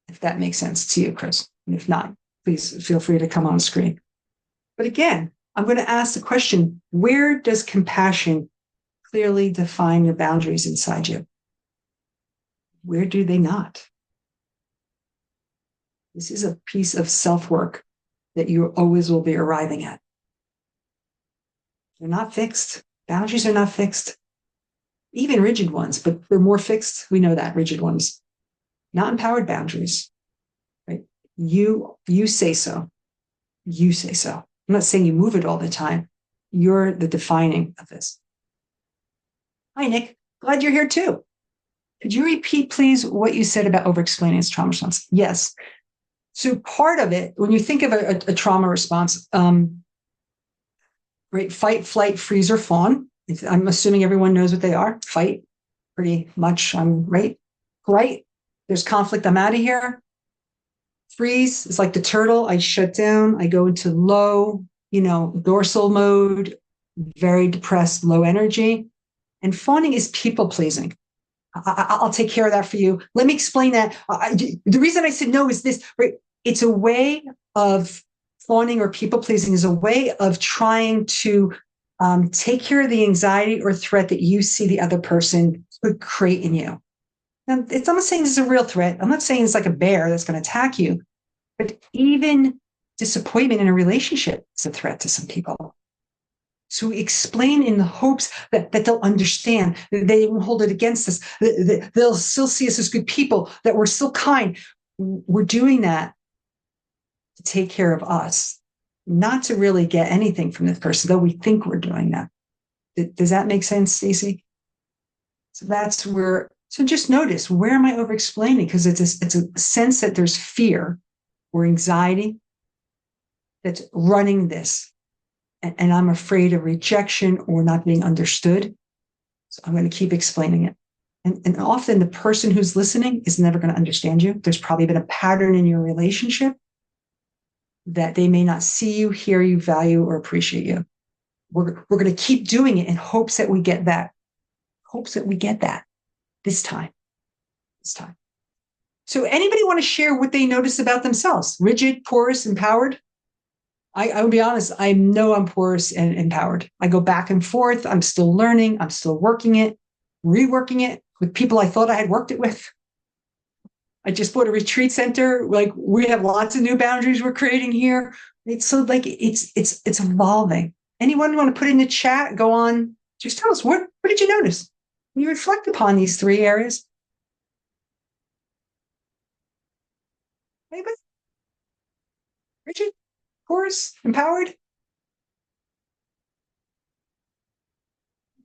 If that makes sense to you, Chris. And if not, please feel free to come on screen. But again, I'm going to ask the question, where does compassion clearly define your boundaries inside you? Where do they not? This is a piece of self-work that you always will be arriving at. They're not fixed. Boundaries are not fixed. even rigid ones, but they're more fixed. We know that, rigid ones. Not empowered boundaries, right? You say so. You say so. I'm not saying you move it all the time. You're the defining of this. Hi, Nick. Glad you're here too. Could you repeat, please, what you said about over-explaining its trauma response? Yes. So part of it, when you think of a trauma response, right, fight, flight, freeze, or fawn. I'm assuming everyone knows what they are. Fight, pretty much, right? Flight, there's conflict, I'm out of here. Freeze is like the turtle. I shut down. I go into low, dorsal mode, very depressed, low energy. And fawning is people pleasing. I'll take care of that for you. Let me explain that. The reason I said no is this, right? It's a way of fawning or people pleasing is a way of trying to take care of the anxiety or threat that you see the other person could create in you. Now, I'm not saying this is a real threat. I'm not saying it's like a bear that's going to attack you, but even disappointment in a relationship is a threat to some people. So we explain in the hopes that they'll understand, that they won't hold it against us, that they'll still see us as good people, that we're still kind. We're doing that to take care of us, not to really get anything from this person, though we think we're doing that. Does that make sense, Stacey? So that's where, so just notice, where am I over-explaining? Because it's a sense that there's fear or anxiety that's running this. And I'm afraid of rejection or not being understood. So I'm going to keep explaining it. And often the person who's listening is never going to understand you. There's probably been a pattern in your relationship that they may not see you, hear you, value, or appreciate you. We're going to keep doing it in hopes that we get that. Hopes that we get that this time. So anybody want to share what they notice about themselves? Rigid, porous, empowered? I would be honest, I know I'm porous and empowered. I go back and forth. I'm still learning. I'm still working it, reworking it with people I thought I had worked it with. I just bought a retreat center. Like, we have lots of new boundaries we're creating here. It's so like it's evolving. Anyone want to put in the chat? Go on. Just tell us what did you notice when you reflect upon these three areas? Anybody? Richard? Porous? Empowered?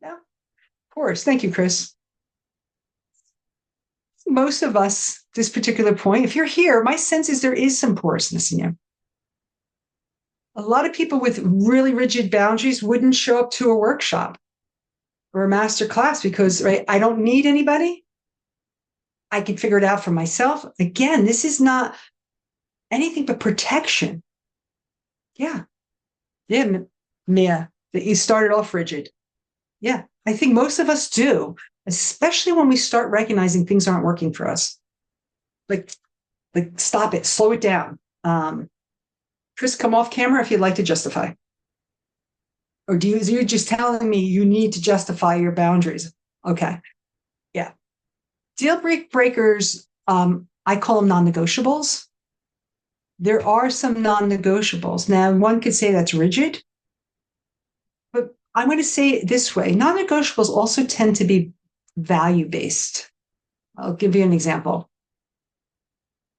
No? Porous. Thank you, Chris. Most of us, this particular point, if you're here, my sense is there is some porousness in you. A lot of people with really rigid boundaries wouldn't show up to a workshop or a master class because, right, I don't need anybody. I can figure it out for myself. Again, this is not anything but protection. Yeah, Mia, that you started off rigid. Yeah, I think most of us do, especially when we start recognizing things aren't working for us. Like stop it, slow it down. Chris, come off camera if you'd like to justify. Or you're just telling me you need to justify your boundaries? Okay, yeah. Deal breakers, I call them non-negotiables. There are some non-negotiables. Now, one could say that's rigid, but I'm going to say it this way. Non-negotiables also tend to be value-based. I'll give you an example.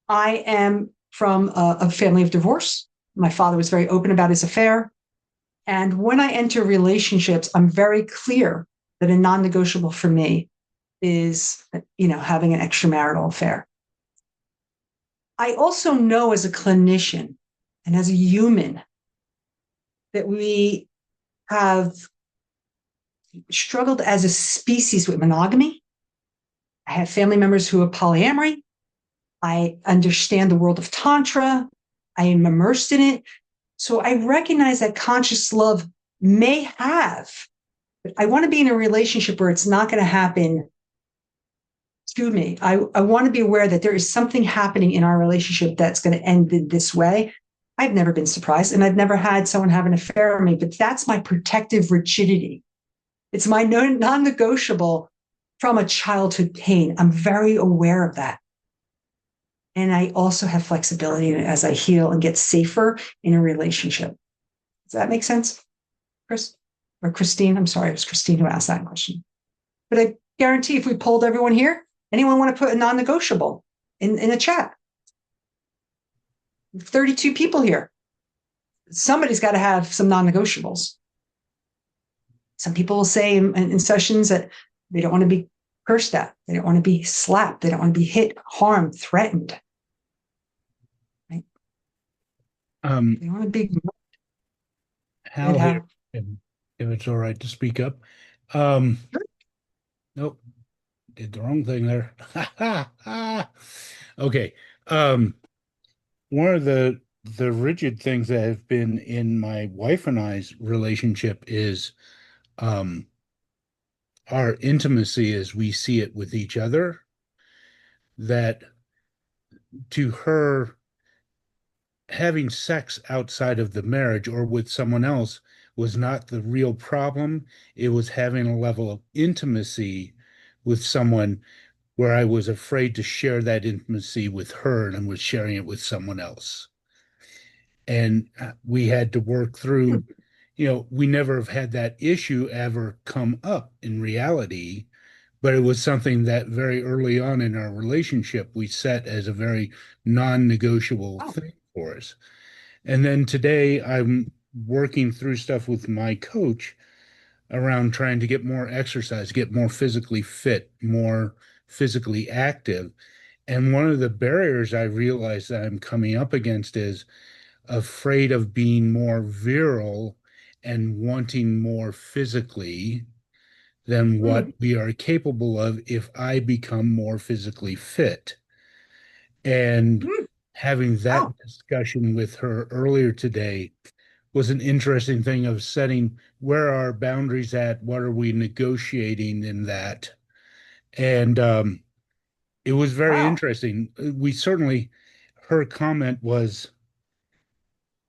I am from a family of divorce. My father was very open about his affair. And when I enter relationships, I'm very clear that a non-negotiable for me is, having an extramarital affair. I also know as a clinician and as a human that we have struggled as a species with monogamy. I have family members who are polyamory. I understand the world of Tantra. I am immersed in it. So I recognize that conscious love may have, but I want to be in a relationship where it's not going to happen to me. I want to be aware that there is something happening in our relationship that's going to end in this way. I've never been surprised, and I've never had someone have an affair on me, but that's my protective rigidity. It's my non-negotiable from a childhood pain. I'm very aware of that. And I also have flexibility as I heal and get safer in a relationship. Does that make sense, Chris? Or Christine? I'm sorry, it was Christine who asked that question. But I guarantee if we polled everyone here, anyone want to put a non-negotiable in the chat? 32 people here. Somebody's got to have some non-negotiables. Some people will say in sessions that they don't want to be cursed at. They don't want to be slapped. They don't want to be hit, harmed, threatened. Right? They want to be. Hal, if it's all right to speak up. Nope, did the wrong thing there. Okay. One of the rigid things that have been in my wife and I's relationship is our intimacy as we see it with each other. That to her, having sex outside of the marriage or with someone else was not the real problem. It was having a level of intimacy with someone where I was afraid to share that intimacy with her and was sharing it with someone else. And we had to work through, we never have had that issue ever come up in reality, but it was something that very early on in our relationship we set as a very non-negotiable thing for us. And then today I'm working through stuff with my coach around trying to get more exercise, get more physically fit, more physically active. And one of the barriers I realize that I'm coming up against is afraid of being more virile and wanting more physically than what we are capable of if I become more physically fit. And having that discussion with her earlier today was an interesting thing of setting where are our boundaries at, what are we negotiating in that. And it was very interesting. We certainly, her comment was,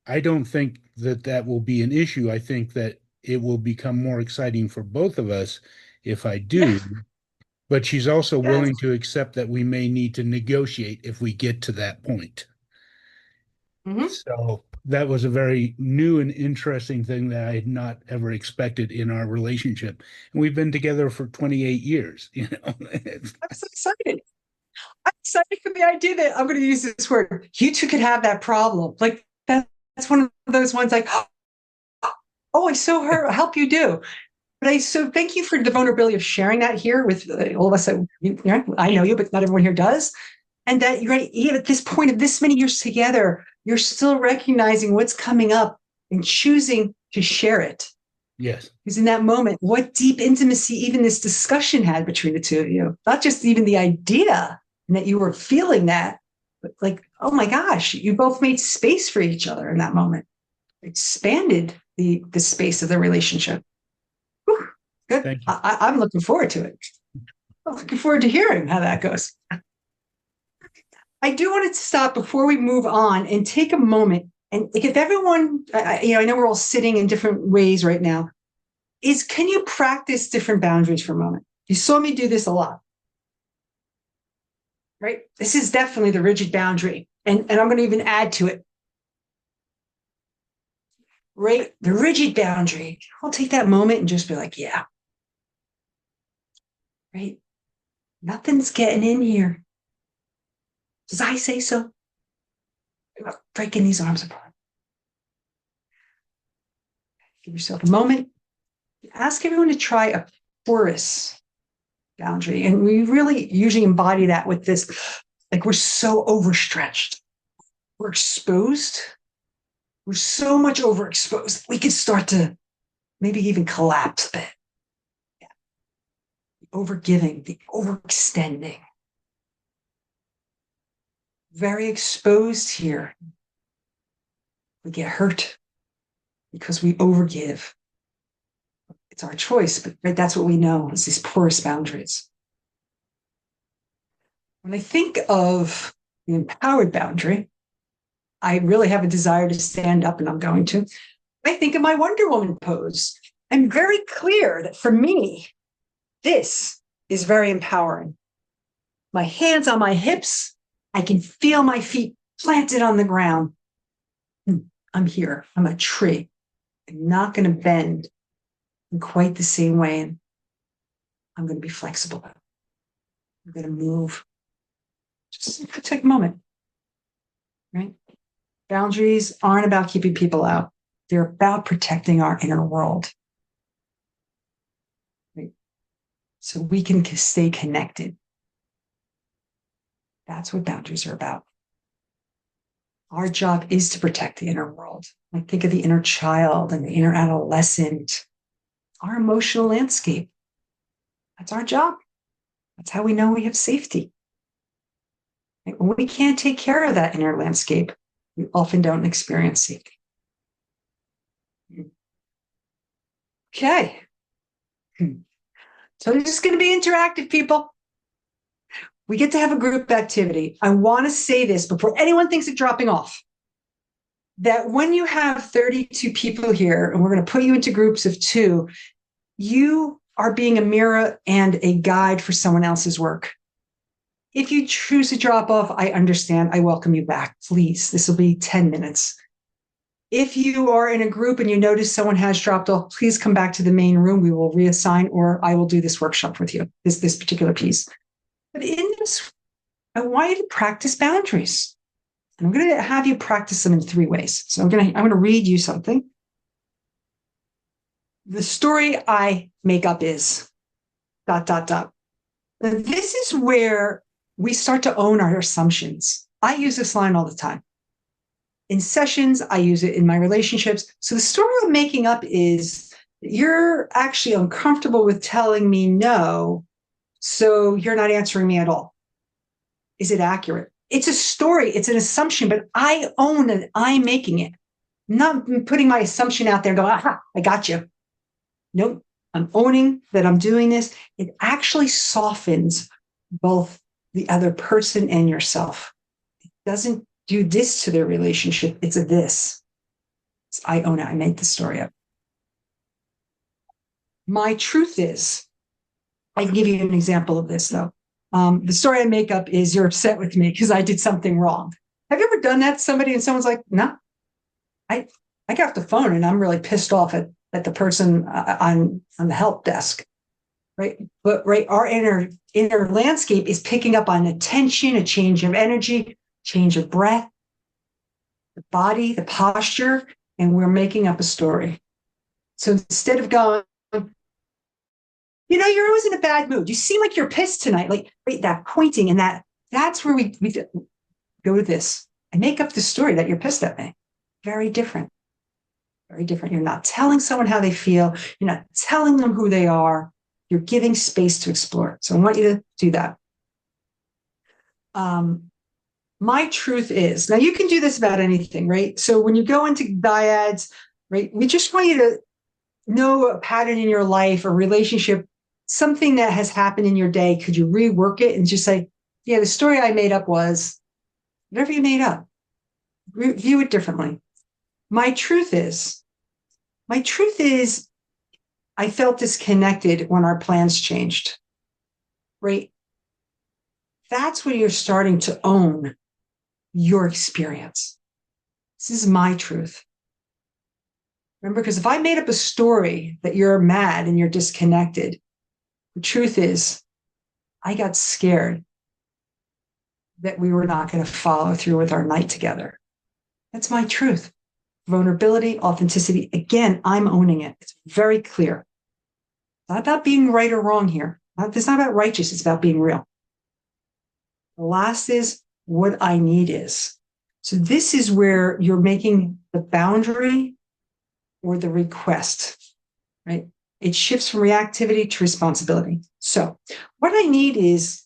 I don't think that that will be an issue. I think that it will become more exciting for both of us if I do. But she's also willing to accept that we may need to negotiate if we get to that point. So that was a very new and interesting thing that I had not ever expected in our relationship. And we've been together for 28 years, I'm so excited. I'm excited for the idea that I'm going to use this word. You two could have that problem. Like that's one of those ones like, oh, I so help you do. But so thank you for the vulnerability of sharing that here with all of us. I know you, but not everyone here does. And that you're right, even at this point of this many years together, you're still recognizing what's coming up and choosing to share it. Yes. Because in that moment, what deep intimacy even this discussion had between the two of you, not just even the idea and that you were feeling that, but like, oh my gosh, you both made space for each other in that moment, expanded the space of the relationship. Whew, good. I'm looking forward to it. I'm looking forward to hearing how that goes. I do want to stop before we move on and take a moment. And if everyone, I know we're all sitting in different ways right now, can you practice different boundaries for a moment? You saw me do this a lot, right? This is definitely the rigid boundary. And I'm going to even add to it, right? The rigid boundary. I'll take that moment and just be like, yeah, right? Nothing's getting in here. Does I say so? I'm not breaking these arms apart. Give yourself a moment. Ask everyone to try a porous boundary. And we really usually embody that with this, like we're so overstretched. We're exposed. We're so much overexposed. We could start to maybe even collapse a bit. Yeah. The overgiving, the overextending. Very exposed here. We get hurt because we overgive. It's our choice, but right, that's what we know is these porous boundaries. When I think of the empowered boundary, I really have a desire to stand up, and I'm going to. I think of my Wonder Woman pose. I'm very clear that for me, this is very empowering. My hands on my hips, I can feel my feet planted on the ground. I'm here. I'm a tree. I'm not going to bend in quite the same way. I'm going to be flexible. I'm going to move. Just take a moment, right? Boundaries aren't about keeping people out. They're about protecting our inner world. Right? So we can stay connected. That's what boundaries are about. Our job is to protect the inner world. Like think of the inner child and the inner adolescent, our emotional landscape. That's our job. That's how we know we have safety. Right? When we can't take care of that inner landscape, we often don't experience safety. Okay. So it's just going to be interactive, people. We get to have a group activity. I want to say this before anyone thinks of dropping off, that when you have 32 people here, and we're going to put you into groups of 2, you are being a mirror and a guide for someone else's work. If you choose to drop off, I understand. I welcome you back. Please, this will be 10 minutes. If you are in a group and you notice someone has dropped off, please come back to the main room. We will reassign, or I will do this workshop with you, this particular piece. But in this, I want you to practice boundaries. And I'm going to have you practice them in 3 ways. So I'm going to read you something. The story I make up is ... This is where we start to own our assumptions. I use this line all the time. In sessions, I use it in my relationships. So the story I'm making up is you're actually uncomfortable with telling me no, so you're not answering me at all. Is it accurate? It's a story. It's an assumption, but I own it. I'm making it. I'm not putting my assumption out there and going, aha, I got you. Nope. I'm owning that I'm doing this. It actually softens both the other person and yourself. It doesn't do this to their relationship. It's a this. I own it. I made the story up. My truth is, I can give you an example of this, though. The story I make up is you're upset with me because I did something wrong. Have you ever done that to somebody and someone's like, no, I got off the phone and I'm really pissed off at the person on the help desk, right? But right, our inner landscape is picking up on a tension, a change of energy, change of breath, the body, the posture, and we're making up a story. So instead of going, you're always in a bad mood. You seem like you're pissed tonight. Like, right, that pointing and that's where we go to this. I make up the story that you're pissed at me. Very different. Very different. You're not telling someone how they feel. You're not telling them who they are. You're giving space to explore. So I want you to do that. My truth is, now you can do this about anything, right? So when you go into dyads, right, we just want you to know a pattern in your life, a relationship, something that has happened in your day. Could you rework it and just say, yeah, the story I made up was whatever you made up. View it differently. My truth is, I felt disconnected when our plans changed, right? That's when you're starting to own your experience. This is my truth. Remember, because if I made up a story that you're mad and you're disconnected, the truth is, I got scared that we were not going to follow through with our night together. That's my truth. Vulnerability, authenticity. Again, I'm owning it. It's very clear. It's not about being right or wrong here. It's not about righteous. It's about being real. The last is what I need is. So this is where you're making the boundary or the request, right? It shifts from reactivity to responsibility. So what I need is,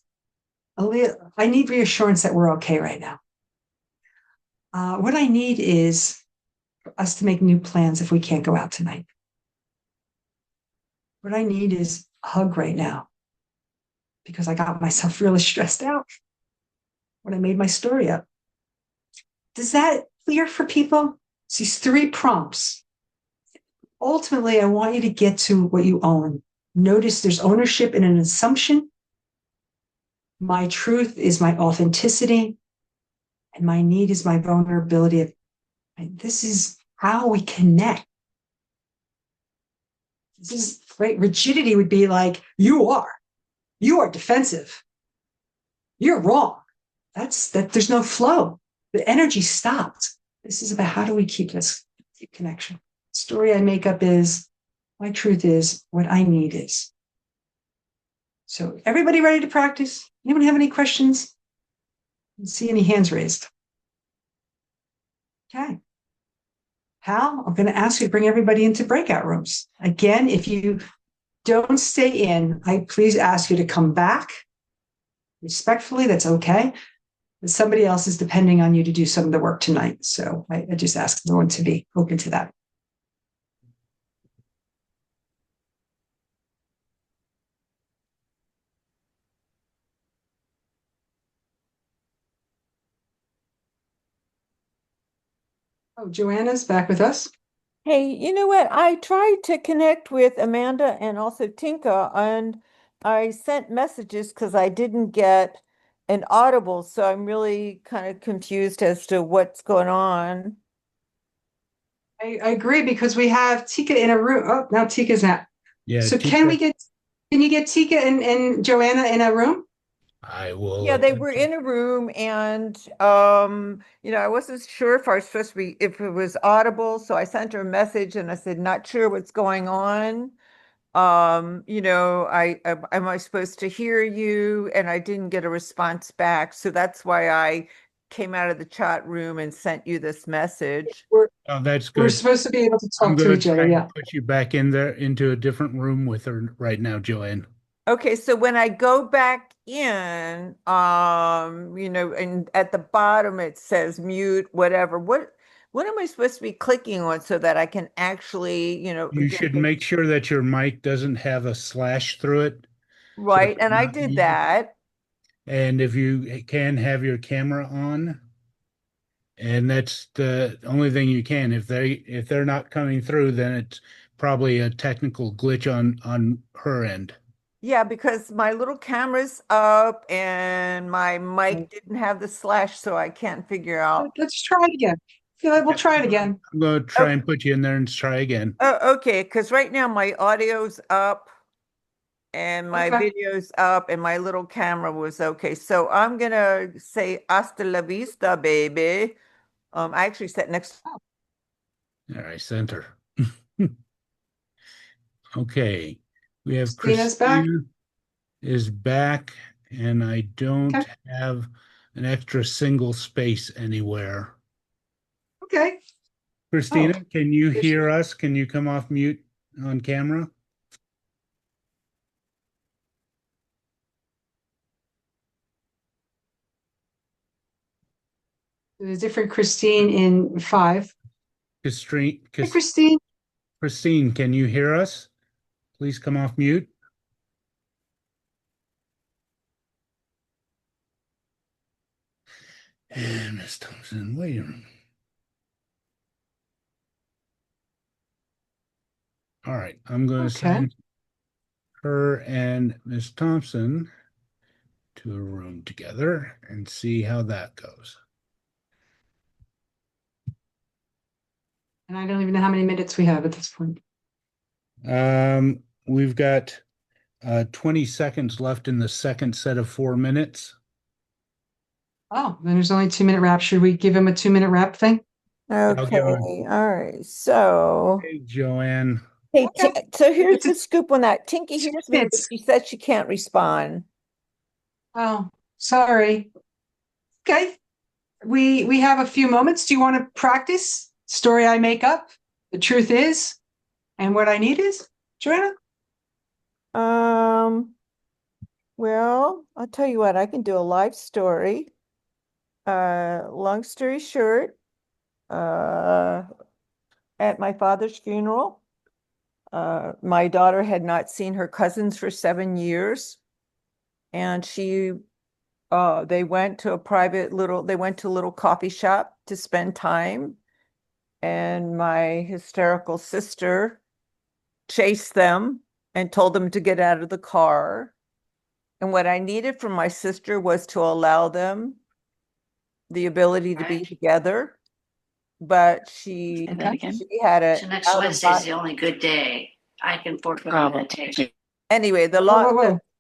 I need reassurance that we're okay right now. What I need is for us to make new plans if we can't go out tonight. What I need is a hug right now because I got myself really stressed out when I made my story up. Does that clear for people? It's these 3 prompts. Ultimately, I want you to get to what you own. Notice there's ownership in an assumption. My truth is my authenticity, and my need is my vulnerability. This is how we connect. This is right. Rigidity would be like, you are. You are defensive. You're wrong. There's no flow. The energy stopped. This is about how do we keep this deep connection. Story I make up is my truth is what I need is. So everybody ready to practice? Anyone have any questions? I don't see any hands raised. Okay. Hal, I'm going to ask you to bring everybody into breakout rooms. Again, if you don't stay in, I please ask you to come back. Respectfully, that's okay. But somebody else is depending on you to do some of the work tonight. So I just ask everyone to be open to that. Oh, Joanna's back with us. Hey, you know what? I tried to connect with Amanda and also Tinka, and I sent messages because I didn't get an audible. So I'm really kind of confused as to what's going on. I agree because we have Tika in a room. Oh, now Tika's out. Yeah. So Tika, can you get Tika and Joanna in a room? I will. Yeah, they were in a room and I wasn't sure if I was supposed to be if it was audible, so I sent her a message and I said, not sure what's going on. Am I supposed to hear you? And I didn't get a response back. So that's why I came out of the chat room and sent you this message. Oh, that's We're good. supposed to be able to I'm talk to going each to other. try Yeah. and put you back in there into a different room with her right now, Joanne. Okay, so when I go back in, and at the bottom it says mute, whatever. What am I supposed to be clicking on so that I can actually, You get should make sure that your mic doesn't have a slash through it. So right? it's And I not did muted. that. And if you can have your camera on, and that's the only thing you can. If they're not coming through, then it's probably a technical glitch on her end. Yeah, because my little camera's up and my mic didn't have the slash, so I can't figure out. Let's try it again. We'll try it again. I'm going to try and put you in there and try again. Oh, okay, because right now my audio's up and my video's up and my little camera was okay. So I'm gonna say hasta la vista, baby. I actually sat next. All right, center. Okay, we have Christina's back. Christina is back, and I don't have an extra single space anywhere. Okay. Christina, can you hear us? Can you come off mute on camera? There's a different Christine in 5. Christine, Hey, Christine. Christine, can you hear us? Please come off mute. And Miss Thompson, wait a minute. All right, I'm going to send her and Miss Thompson to a room together and see how that goes. And I don't even know how many minutes we have at this point. We've got 20 seconds left in the second set of 4 minutes. Oh, then there's only 2-minute wrap. Should we give him a 2-minute wrap thing? Okay, all right. So, hey, Joanne. Hey, so here's the scoop on that. Tinky hears me, but she said she can't respond. Oh, sorry. Okay. We have a few moments. Do you want to practice? Story I make up, the truth is, and what I need is, Joanna? Well, I'll tell you what, I can do a life story. Long story short, at my father's funeral, my daughter had not seen her cousins for 7 years, and they went to a little coffee shop to spend time, and my hysterical sister chased them and told them to get out of the car. And what I needed from my sister was to allow them the ability to be together. But she had a So next Wednesday is the only good day. I can forego meditation. Anyway, the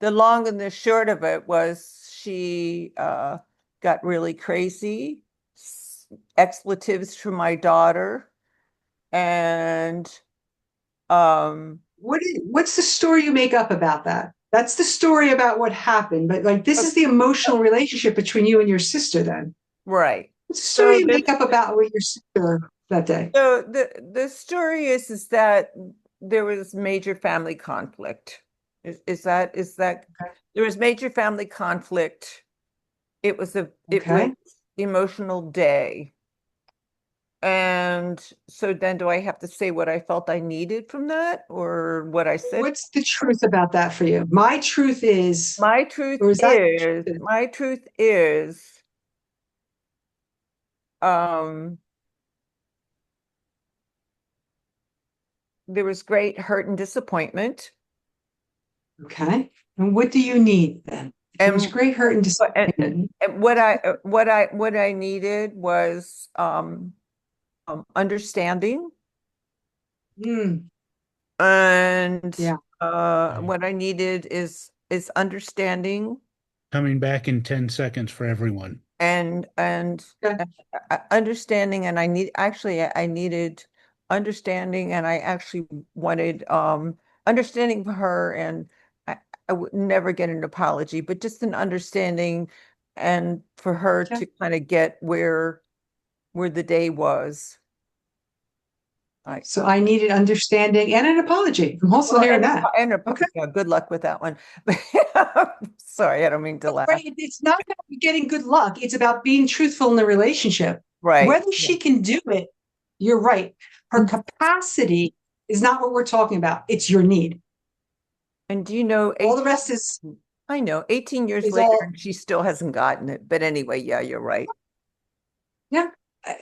the long and the short of it was she got really crazy, expletives from my daughter, and what's the story you make up about that? That's the story about what happened, but like this is the emotional relationship between you and your sister then. right. What's the story you make up about with your sister that day? So the story is that there was major family conflict. Is that Okay. there was major family conflict. It was emotional day. And so then do I have to say what I felt I needed from that or what I said? What's the truth about that for you? My truth is, My truth or is that is, um, there was great hurt and disappointment. okay? And what do you need then? It was great hurt and disappointment. And what I needed was understanding. And Yeah. what I needed is understanding Coming back in 10 seconds for everyone. and Okay. understanding, and I needed understanding, and I actually wanted understanding for her, and I would never get an apology, but just an understanding, and for her Yeah. to kind of get where the day was. So I needed understanding and an apology. I'm also hearing that. Okay. Yeah, good luck with that one. Sorry, I don't mean to laugh. Right. It's not about getting good luck. It's about being truthful in the relationship. Right. Whether she can do it, you're right. Her capacity is not what we're talking about. It's your need. And do you know, All the rest is, I know, 18 years later, and she still hasn't gotten it. But anyway, yeah, you're right. yeah.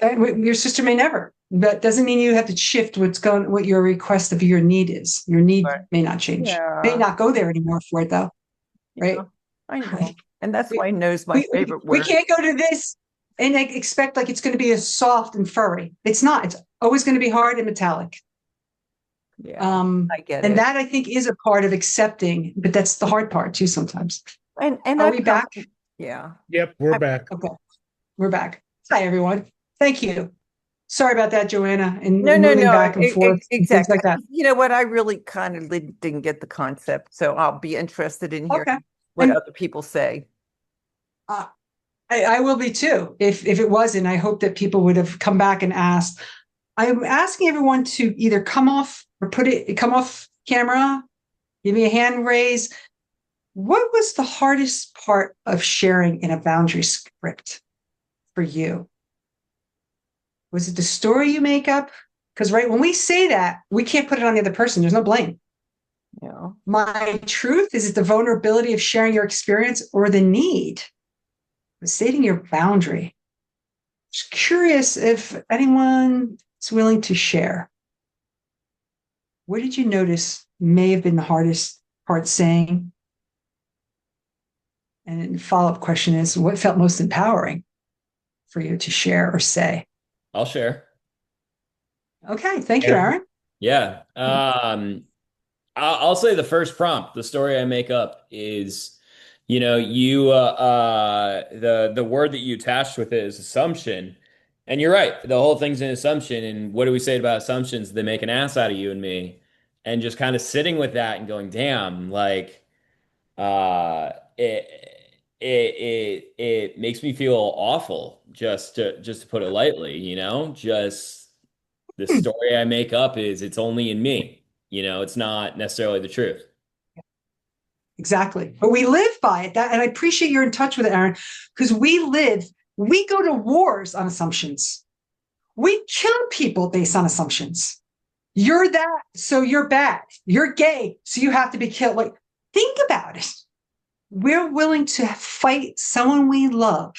Your sister may never, but doesn't mean you have to shift what your request of your need is. Your need may not change. Yeah. May not go there anymore for it though. Right. Yeah, I know. And that's why knows my favorite word. We can't go to this and expect like it's going to be a soft and furry. It's not. It's always going to be hard and metallic. Yeah, I get and it. that I think is a part of accepting, but that's the hard part too sometimes. And are we back? Yeah. Yep, we're back. Okay, we're back. Hi everyone. Thank you. Sorry about that, Joanna, and no, moving back and forth. Exactly. Like that. You know what? I really kind of didn't get the concept, so I'll be interested in hearing what other people say. I will be too. If it wasn't, I hope that people would have come back and asked. I'm asking everyone to either come off or come off camera, give me a hand raise. What was the hardest part of sharing in a boundary script for you? Was it the story you make up? Because right when we say that, we can't put it on the other person. There's no blame. Yeah. My truth is it the vulnerability of sharing your experience or the need of stating your boundary? Just curious if anyone is willing to share. What did you notice may have been the hardest part saying? And the follow-up question is, what felt most empowering for you to share or say? I'll share. Okay, thank you, Aaron. Yeah. I'll say the first prompt, the story I make up is, you the word that you attached with it is assumption. And you're right. The whole thing's an assumption. And what do we say about assumptions? They make an ass out of you and me. And just kind of sitting with that and going, damn, like, uh, it, it makes me feel awful just to put it lightly, just the story I make up is it's only in me, it's not necessarily the truth. Exactly. But we live by it. And I appreciate you're in touch with it, Aaron, because we go to wars on assumptions. We kill people based on assumptions. You're that, so you're bad. You're gay, so you have to be killed. Like, think about it. We're willing to fight someone we love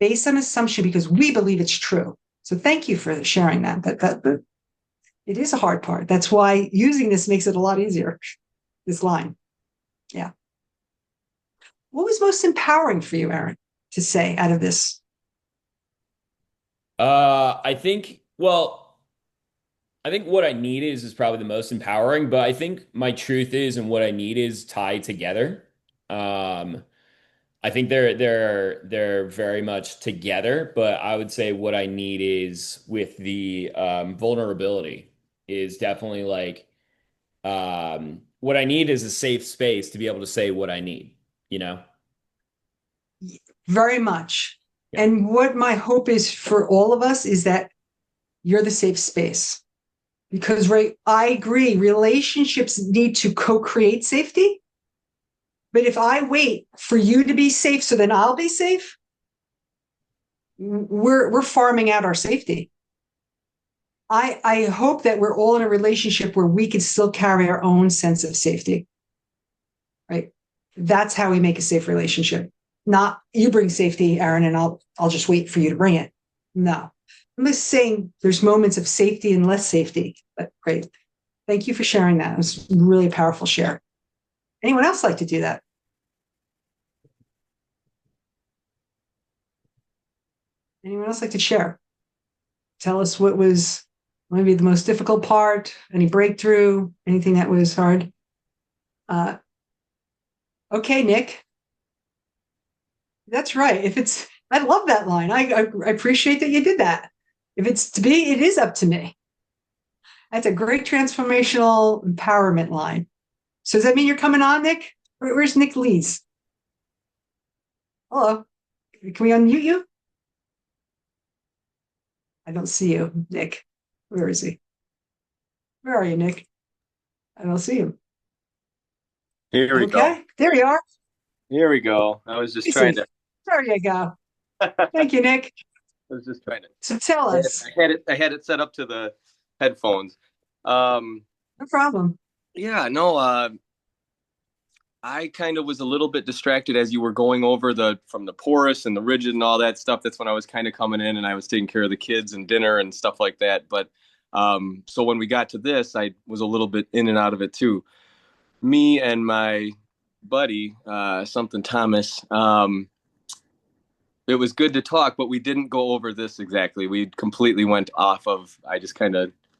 based on assumption because we believe it's true. So thank you for sharing that. That it is a hard part. That's why using this makes it a lot easier. This line. Yeah. What was most empowering for you, Aaron, to say out of this? I think, well, I think what I need is probably the most empowering, but I think my truth is and what I need is tied together. Um, I think they're very much together, but I would say what I need is with the vulnerability is definitely like what I need is a safe space to be able to say what I need, you know? Very much. Yeah. And what my hope is for all of us is that you're the safe space. Because, right, I agree, relationships need to co-create safety. But if I wait for you to be safe so then I'll be safe, we're farming out our safety. I hope that we're all in a relationship where we can still carry our own sense of safety. Right? That's how we make a safe relationship. Not you bring safety, Aaron, and I'll just wait for you to bring it. No. I'm just saying there's moments of safety and less safety. But great. Thank you for sharing that. It was really a powerful share. Anyone else like to do that? Anyone else like to share? Tell us what was maybe the most difficult part, any breakthrough, anything that was hard. Okay, Nick. That's right. I love that line. I appreciate that you did that. If it's to be, it is up to me. That's a great transformational empowerment line. So does that mean you're coming on, Nick? Where's Nick Lees? Hello. Can we unmute you? I don't see you, Nick. Where is he? Where are you, Nick? I don't see him. Here we go. Okay, there you are. Here we go. I was just trying to. There you go. Thank you, Nick. I was just trying to. So tell us. I had it set up to the headphones. No problem. Yeah, no. I kind of was a little bit distracted as you were going over from the porous and the rigid and all that stuff. That's when I was kind of coming in and I was taking care of the kids and dinner and stuff like that. But so when we got to this, I was a little bit in and out of it too. Me and my buddy, something Thomas, it was good to talk, but we didn't go over this exactly. We completely went off of,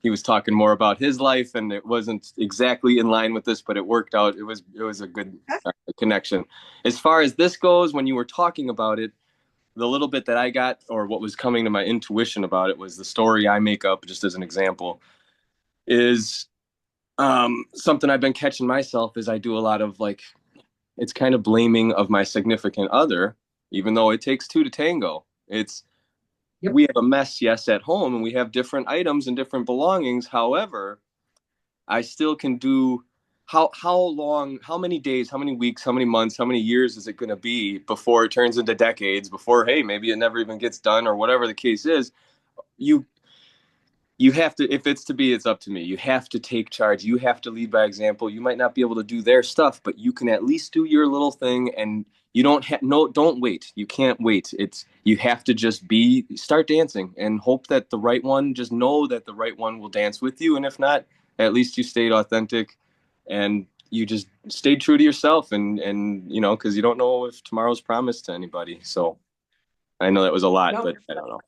he was talking more about his life and it wasn't exactly in line with this, but it worked out. It was a good connection. As far as this goes, when you were talking about it, the little bit that I got or what was coming to my intuition about it was the story I make up, just as an example, is something I've been catching myself is I do a lot of it's kind of blaming of my significant other, even though it takes two to tango. We have a mess, yes, at home, and we have different items and different belongings. However, I still can do how long, how many days, how many weeks, how many months, how many years is it going to be before it turns into decades, before, hey, maybe it never even gets done or whatever the case is. You have to, if it's to be, it's up to me. You have to take charge. You have to lead by example. You might not be able to do their stuff, but you can at least do your little thing. And you don't wait. You can't wait. You have to just start dancing and hope that the right one, just know that the right one will dance with you. And if not, at least you stayed authentic and you just stayed true to yourself. And cause you don't know if tomorrow's promised to anybody. So I know that was a lot, but I don't know.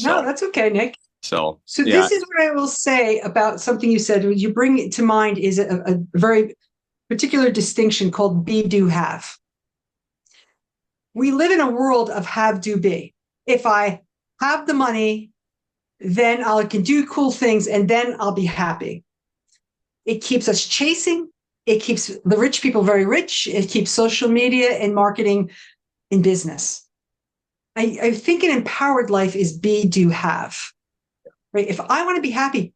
No, that's okay, Nick. So yeah. This is what I will say about something you said. What you bring to mind is a very particular distinction called be, do, have. We live in a world of have, do, be. If I have the money, then I can do cool things and then I'll be happy. It keeps us chasing. It keeps the rich people very rich. It keeps social media and marketing in business. I think an empowered life is be, do, have. Right? If I want to be happy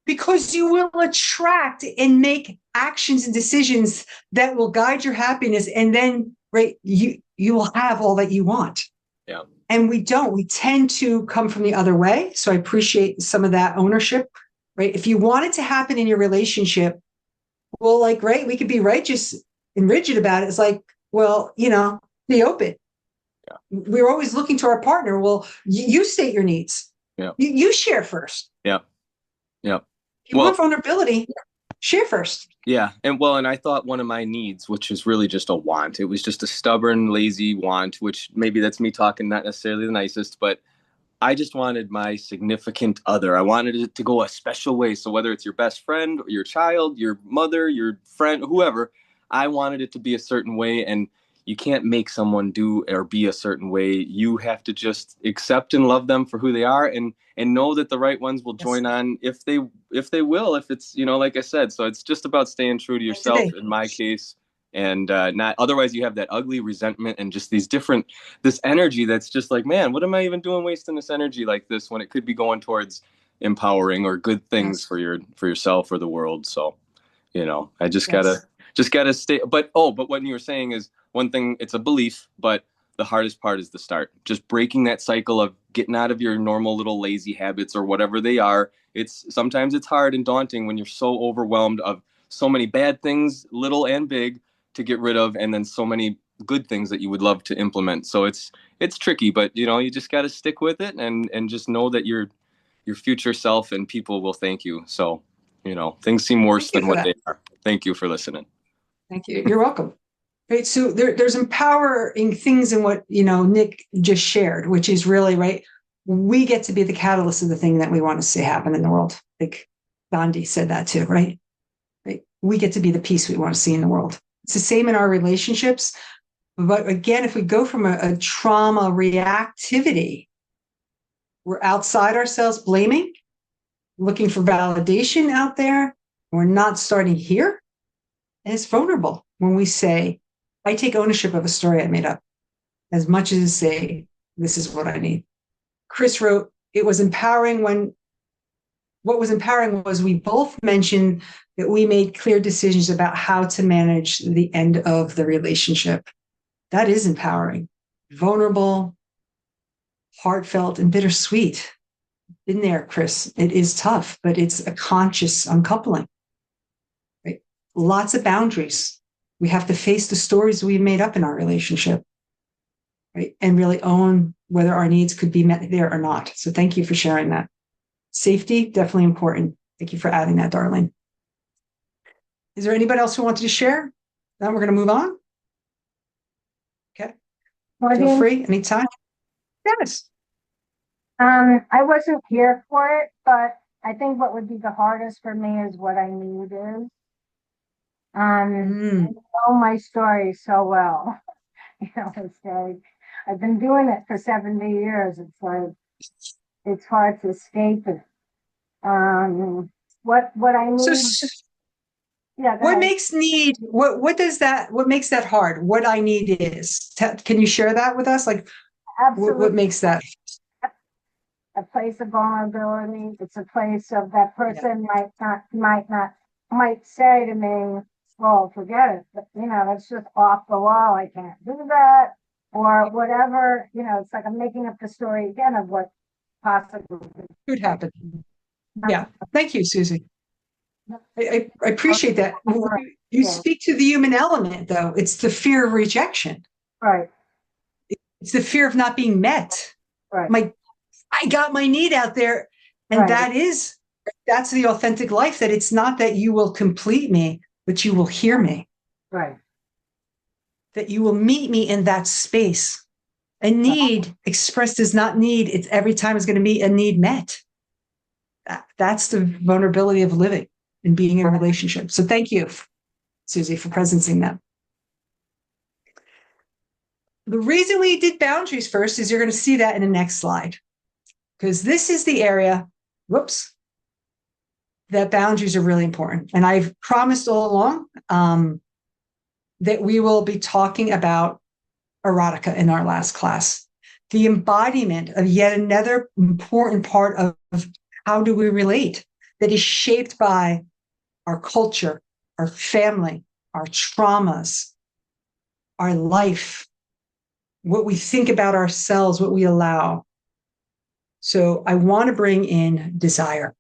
because you will attract and make actions and decisions that will guide your happiness. And then, right, you will have all that you want. Yeah. And we don't. We tend to come from the other way. So I appreciate some of that ownership, right? If you want it to happen in your relationship, well, right, we could be righteous and rigid about it. It's well, be open. Yeah. We're always looking to our partner. Well, you state your needs. Yeah. You share first. Yeah. Yeah. If you want vulnerability, share first. Yeah. And I thought one of my needs, which is really just a want, it was just a stubborn, lazy want, which maybe that's me talking not necessarily the nicest, but I just wanted my significant other. I wanted it to go a special way. So whether it's your best friend or your child, your mother, your friend, whoever, I wanted it to be a certain way. And you can't make someone do or be a certain way. You have to just accept and love them for who they are, and know that the right ones will join on if they will, if it's, like I said. So it's just about staying true to yourself in my case, and not otherwise you have that ugly resentment and just this energy that's just like, man, what am I even doing wasting this energy like this when it could be going towards empowering or good things for yourself or the world. So, I just gotta stay. But what you were saying is one thing, it's a belief, but the hardest part is the start. Just breaking that cycle of getting out of your normal little lazy habits or whatever they are. Sometimes it's hard and daunting when you're so overwhelmed of so many bad things, little and big, to get rid of, and then so many good things that you would love to implement. So it's tricky, but you just got to stick with it and just know that your future self and people will thank you. So, things seem worse than what they are. Thank you for listening. Thank you. You're welcome. Right. So there's empowering things in what, Nick just shared, which is really, right, we get to be the catalyst of the thing that we want to see happen in the world. Like Gandhi said that too, right? Right. We get to be the peace we want to see in the world. It's the same in our relationships. But again, if we go from a trauma reactivity, we're outside ourselves blaming, looking for validation out there. We're not starting here. And it's vulnerable when we say, I take ownership of a story I made up, as much as say, this is what I need. Chris wrote, it was empowering what was empowering was we both mentioned that we made clear decisions about how to manage the end of the relationship. That is empowering, vulnerable, heartfelt, and bittersweet. Been there, Chris. It is tough, but it's a conscious uncoupling. Right? Lots of boundaries. We have to face the stories we've made up in our relationship, right? And really own whether our needs could be met there or not. So thank you for sharing that. Safety, definitely important. Thank you for adding that, Darlene. Is there anybody else who wanted to share? Then we're going to move on. Okay. Feel free anytime. Yes. I wasn't here for it, but I think what would be the hardest for me is what I need is. I know my story so well. It's like I've been doing it for 70 years. It's like it's hard to escape it. What I need. What makes need? What makes that hard? What I need is. Can you share that with us? Like, what makes that? A place of vulnerability. It's a place of that person might say to me, well, forget it. But, that's just off the wall. I can't do that. Or whatever, it's like I'm making up the story again of what possibly could happen. Yeah. Thank you, Susie. I appreciate that. You speak to the human element, though. It's the fear of rejection. Right. It's the fear of not being met. Right. I got my need out there. And that's the authentic life, that it's not that you will complete me, but you will hear me. Right. That you will meet me in that space. A need expressed as not need, it's every time it's going to be a need met. That's the vulnerability of living and being in a relationship. So thank you, Susie, for presencing that. The reason we did boundaries first is you're going to see that in the next slide. Because this is the area, that boundaries are really important. And I've promised all along that we will be talking about erotica in our last class. The embodiment of yet another important part of how do we relate that is shaped by our culture, our family, our traumas, our life, what we think about ourselves, what we allow. So I want to bring in desire.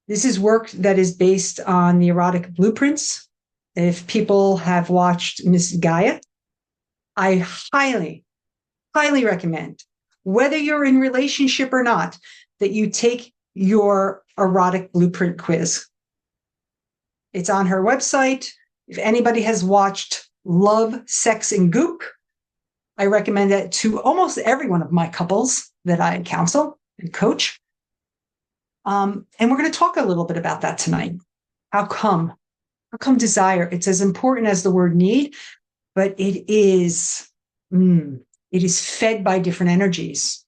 This is work that is based on the erotic blueprints. If people have watched Miss Gaia, I highly, highly recommend, whether you're in relationship or not, that you take your erotic blueprint quiz. It's on her website. If anybody has watched Love, Sex, and Goop, I recommend that to almost every one of my couples that I counsel and coach. And we're going to talk a little bit about that tonight. How come? How come desire? It's as important as the word need, but it is fed by different energies.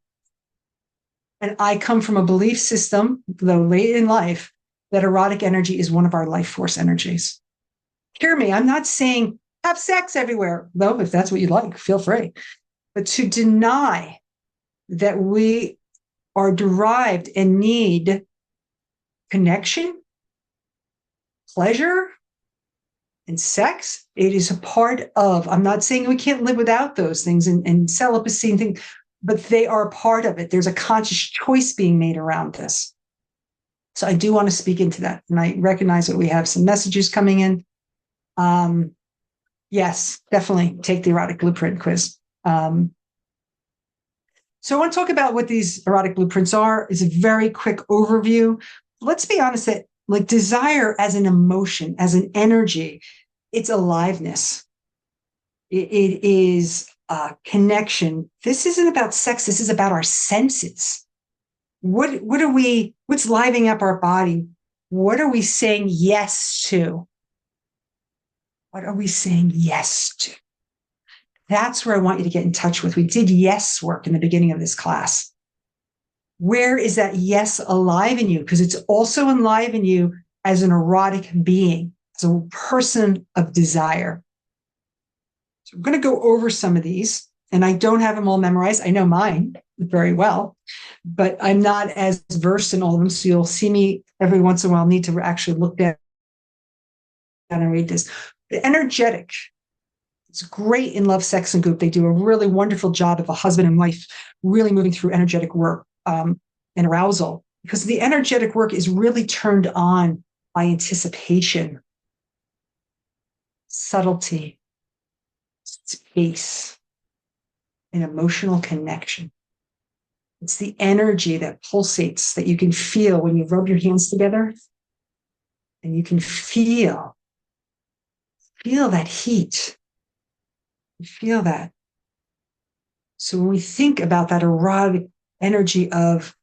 And I come from a belief system, though late in life, that erotic energy is one of our life force energies. Hear me, I'm not saying have sex everywhere, though, if that's what you like, feel free. But to deny that we are derived and need connection, pleasure, and sex, it is a part of, I'm not saying we can't live without those things and celibacy and things, but they are a part of it. There's a conscious choice being made around this. So I do want to speak into that. And I recognize that we have some messages coming in. Yes, definitely take the Erotic Blueprint quiz. So I want to talk about what these erotic blueprints are. It's a very quick overview. Let's be honest that like desire as an emotion, as an energy, it's aliveness. It is connection. This isn't about sex. This is about our senses. What's livening up our body? What are we saying yes to? What are we saying yes to? That's where I want you to get in touch with. We did yes work in the beginning of this class. Where is that yes alive in you? Because it's also alive in you as an erotic being, as a person of desire. So I'm going to go over some of these, and I don't have them all memorized. I know mine very well, but I'm not as versed in all of them. So you'll see me every once in a while need to actually look down and read this. The energetic. It's great in Love, Sex, and Goop. They do a really wonderful job of a husband and wife really moving through energetic work and arousal, because the energetic work is really turned on by anticipation, subtlety, space, and emotional connection. It's the energy that pulsates that you can feel when you rub your hands together, and you can feel that heat. You feel that. So when we think about that erotic energy of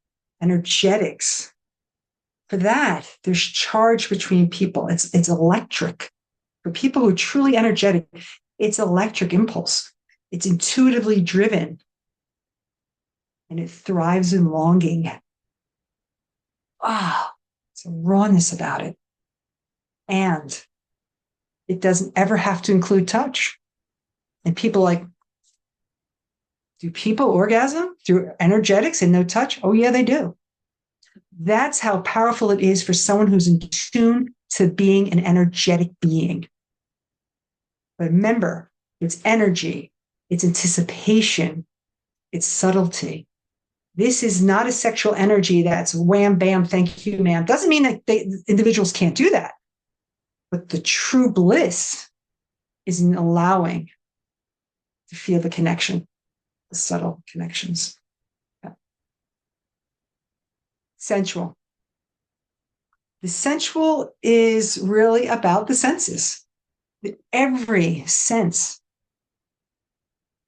energetics, for that, there's charge between people. It's electric. For people who are truly energetic, it's electric impulse. It's intuitively driven. And it thrives in longing. Ah, it's a rawness about it. And it doesn't ever have to include touch. And people like, do people orgasm through energetics and no touch? Oh, yeah, they do. That's how powerful it is for someone who's in tune to being an energetic being. But remember, it's energy, it's anticipation, it's subtlety. This is not a sexual energy that's wham, bam, thank you, ma'am. Doesn't mean that individuals can't do that. But the true bliss is in allowing to feel the connection, the subtle connections. Yeah. Sensual. The sensual is really about the senses. Every sense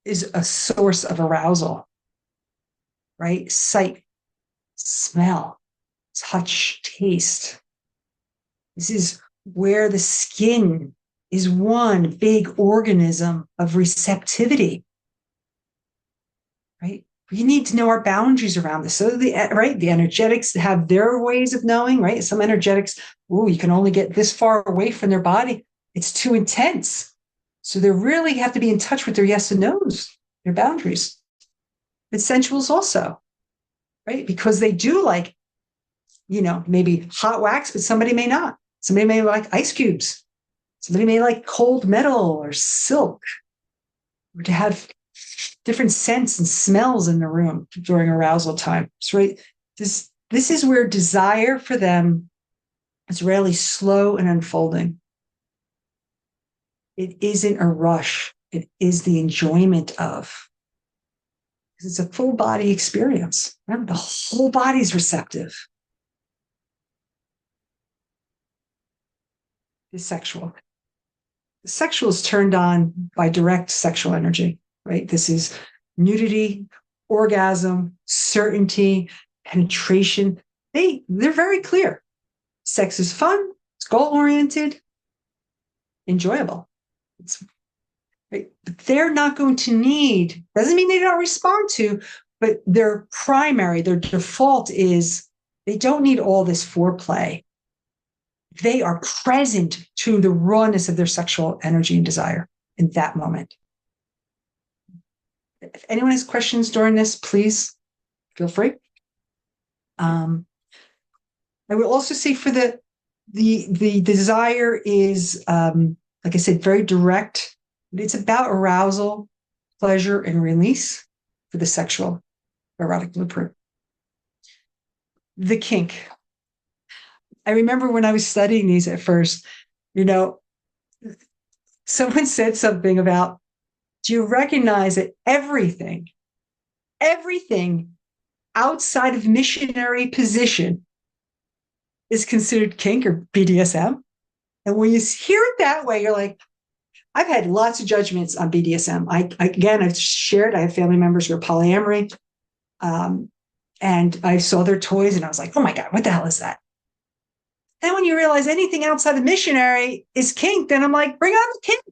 is a source of arousal, right? Sight, smell, touch, taste. This is where the skin is one big organism of receptivity, right? We need to know our boundaries around this. So the energetics have their ways of knowing, right? Some energetics, you can only get this far away from their body. It's too intense. So they really have to be in touch with their yes and no's, their boundaries. But sensuals also, right? Because they do like, maybe hot wax, but somebody may not. Somebody may like ice cubes. Somebody may like cold metal or silk, or to have different scents and smells in the room during arousal time. So, right, this is where desire for them is really slow and unfolding. It isn't a rush. It is the enjoyment of. It's a full body experience. Remember, the whole body is receptive. The sexual. The sexual is turned on by direct sexual energy. right? This is nudity, orgasm, certainty, penetration. They're very clear. Sex is fun, it's goal-oriented, enjoyable. Right? But they're not going to need, doesn't mean they don't respond to, but their default is they don't need all this foreplay. They are present to the rawness of their sexual energy and desire in that moment. If anyone has questions during this, please feel free. I would also say for the desire is, like I said, very direct. It's about arousal, pleasure, and release for the sexual erotic blueprint. The kink. I remember when I was studying these at first, someone said something about, do you recognize that everything outside of missionary position is considered kink or BDSM? And when you hear it that way, you're like, I've had lots of judgments on BDSM. I've shared, I have family members who are polyamory, and I saw their toys and I was like, oh my God, what the hell is that? Then when you realize anything outside of missionary is kink, then I'm like, bring on the kink.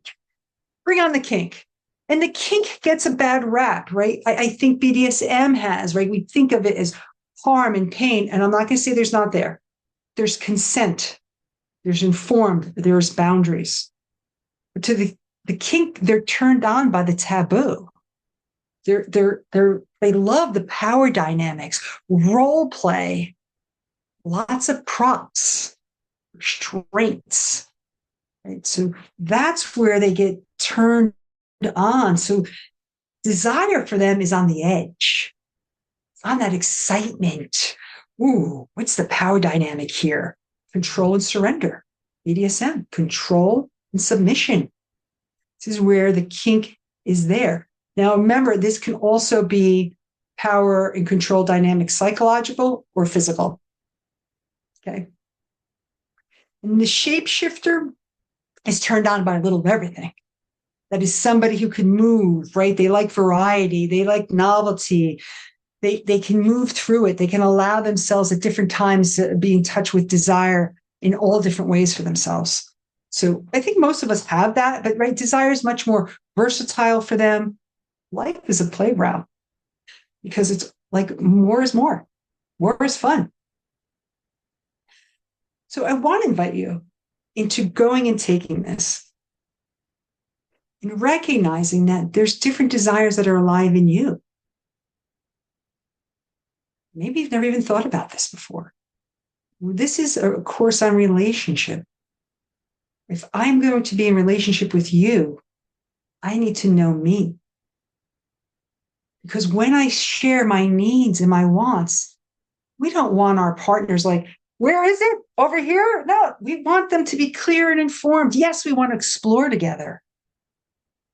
Bring on the kink. And the kink gets a bad rap, right? I think BDSM has, right? We think of it as harm and pain. And I'm not going to say there's not there. There's consent. There's informed. There's boundaries. But to the kink, they're turned on by the taboo. They love the power dynamics, role play, lots of props, restraints. Right? So that's where they get turned on. So desire for them is on the edge. It's on that excitement. Ooh, what's the power dynamic here? Control and surrender. BDSM, control and submission. This is where the kink is there. Now, remember, this can also be power and control dynamic, psychological or physical. Okay. And the shapeshifter is turned on by a little of everything. That is somebody who can move, right? They like variety. They like novelty. They can move through it. They can allow themselves at different times to be in touch with desire in all different ways for themselves. So I think most of us have that, but right, desire is much more versatile for them. Life is a playground because it's like more is more. More is fun. So I want to invite you into going and taking this and recognizing that there's different desires that are alive in you. Maybe you've never even thought about this before. This is a course on relationship. If I'm going to be in relationship with you, I need to know me. Because when I share my needs and my wants, we don't want our partners like, where is it? Over here? No, we want them to be clear and informed. Yes, we want to explore together.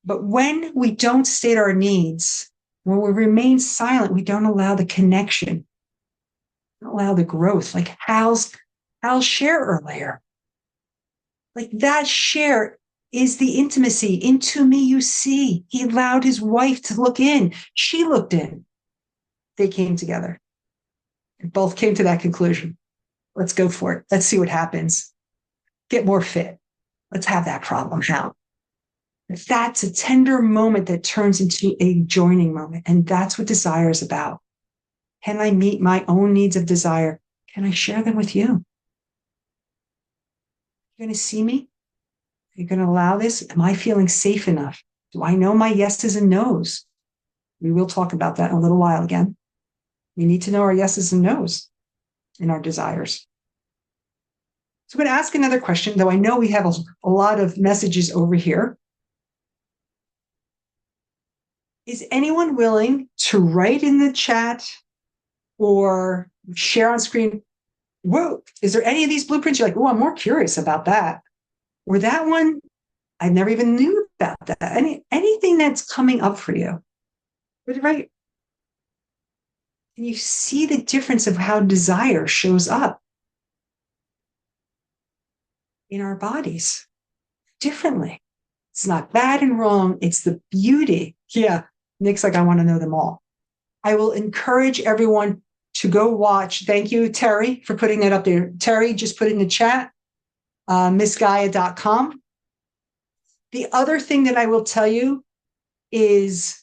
But when we don't state our needs, when we remain silent, we don't allow the connection, don't allow the growth. Like Hal's share earlier. Like that share is the intimacy. Into me you see. He allowed his wife to look in. She looked in. They came together. And both came to that conclusion. Let's go for it. Let's see what happens. Get more fit. Let's have that problem out. That's a tender moment that turns into a joining moment. And that's what desire is about. Can I meet my own needs of desire? Can I share them with you? You're going to see me? Are you going to allow this? Am I feeling safe enough? Do I know my yeses and nos? We will talk about that in a little while again. We need to know our yeses and nos in our desires. So I'm going to ask another question, though I know we have a lot of messages over here. Is anyone willing to write in the chat or share on screen? Whoa, is there any of these blueprints you're like, oh, I'm more curious about that? Or that one, I never even knew about that. Anything that's coming up for you. Right? And you see the difference of how desire shows up in our bodies differently. It's not bad and wrong. It's the beauty. Yeah. Nick's like, I want to know them all. I will encourage everyone to go watch. Thank you, Terry, for putting that up there. Terry just put it in the chat, missgaia.com. The other thing that I will tell you is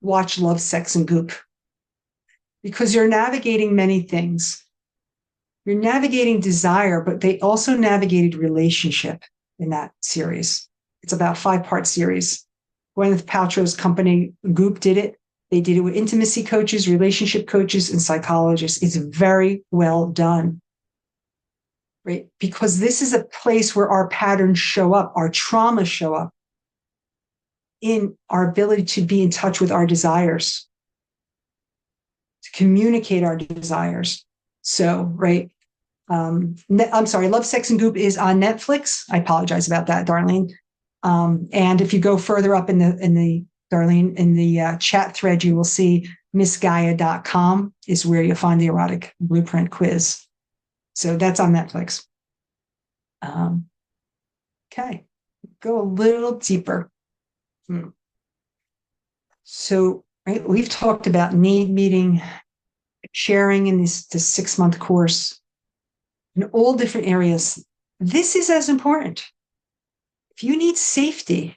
watch Love, Sex, and Goop, because you're navigating many things. You're navigating desire, but they also navigated relationship in that series. It's about a 5-part series. Gwyneth Paltrow's company, Goop, did it. They did it with intimacy coaches, relationship coaches, and psychologists. It's very well done, right? Because this is a place where our patterns show up, our traumas show up in our ability to be in touch with our desires, to communicate our desires. So, right. I'm sorry, Love, Sex, and Goop is on Netflix. I apologize about that, Darlene. And if you go further up in the Darlene, in the chat thread, you will see missgaia.com is where you'll find the Erotic Blueprint quiz. So that's on Netflix. Okay, go a little deeper. So, right, we've talked about need meeting, sharing in this 6-month course in all different areas. This is as important. If you need safety,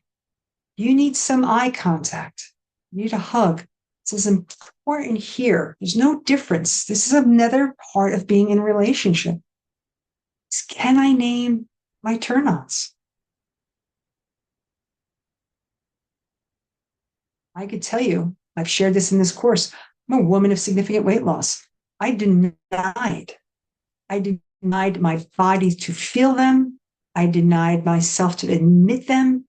you need some eye contact, you need a hug. This is important here. There's no difference. This is another part of being in a relationship. Can I name my turn-ons? I could tell you, I've shared this in this course. I'm a woman of significant weight loss. I denied my body to feel them. I denied myself to admit them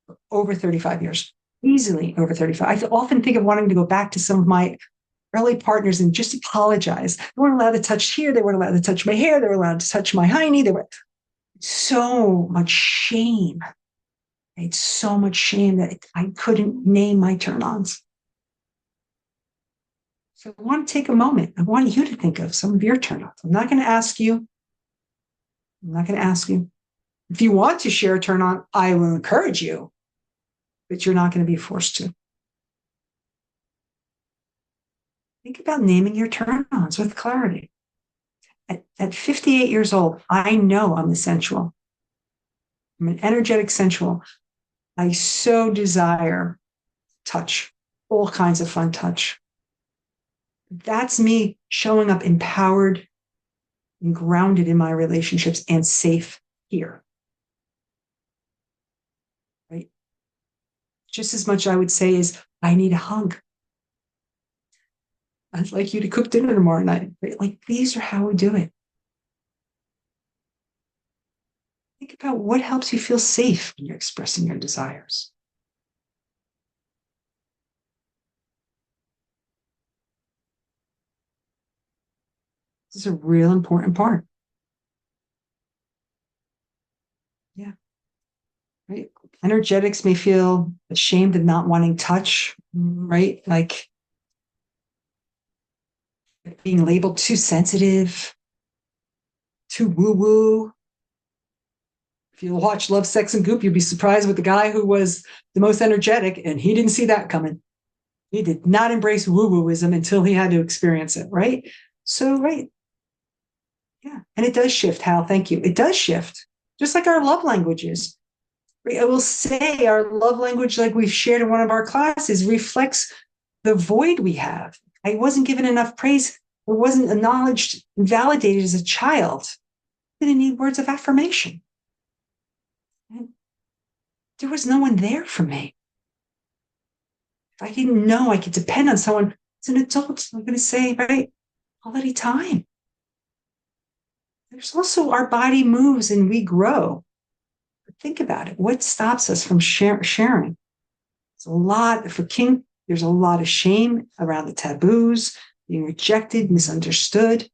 for over 35 years, easily over 35. I often think of wanting to go back to some of my early partners and just apologize. They weren't allowed to touch here. They weren't allowed to touch my hair. They were allowed to touch my hiney. There were so much shame. I had so much shame that I couldn't name my turn-ons. So I want to take a moment. I want you to think of some of your turn-ons. I'm not going to ask you. If you want to share a turn-on, I will encourage you, but you're not going to be forced to. Think about naming your turn-ons with clarity. At 58 years old, I know I'm a sensual. I'm an energetic sensual. I so desire touch, all kinds of fun touch. That's me showing up empowered and grounded in my relationships and safe here. Right? Just as much I would say is, I need a hug. I'd like you to cook dinner tomorrow night. Right? Like, these are how we do it. Think about what helps you feel safe when you're expressing your desires. This is a real important part. Yeah. Right. Energetics may feel ashamed of not wanting touch, right? Like being labeled too sensitive, too woo-woo. If you watch Love, Sex, and Goop, you'd be surprised with the guy who was the most energetic, and he didn't see that coming. He did not embrace woo-wooism until he had to experience it, right? So, right. Yeah. And it does shift, Hal. Thank you. It does shift, just like our love languages. I will say our love language, like we've shared in one of our classes, reflects the void we have. I wasn't given enough praise. I wasn't acknowledged and validated as a child. I didn't need words of affirmation. There was no one there for me. If I didn't know I could depend on someone as an adult, I'm going to say, right, quality time. There's also our body moves and we grow. But think about it. What stops us from sharing? There's a lot for kink. There's a lot of shame around the taboos, being rejected, misunderstood.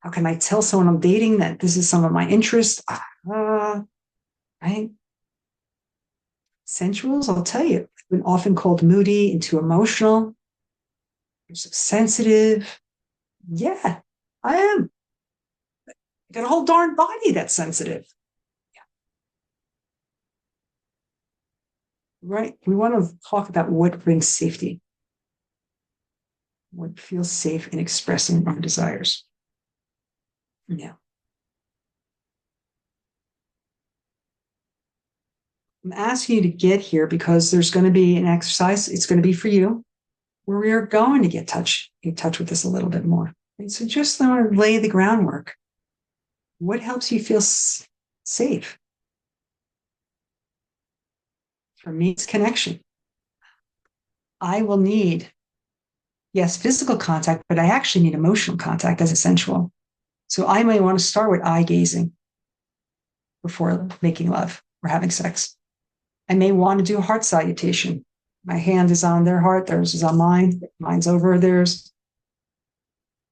How can I tell someone I'm dating that this is some of my interests? Right? Sensuals, I'll tell you, have been often called moody and too emotional. You're so sensitive. Yeah, I am. I got a whole darn body that's sensitive. right? We want to talk about what brings safety, what feels safe in expressing our desires. Yeah. I'm asking you to get here because there's going to be an exercise. It's going to be for you where we are going to get in touch with this a little bit more. Right? So just want to lay the groundwork. What helps you feel safe? For me, it's connection. I will need, yes, physical contact, but I actually need emotional contact as essential. So I may want to start with eye gazing before making love or having sex. I may want to do a heart salutation. My hand is on their heart, theirs is on mine, mine's over theirs.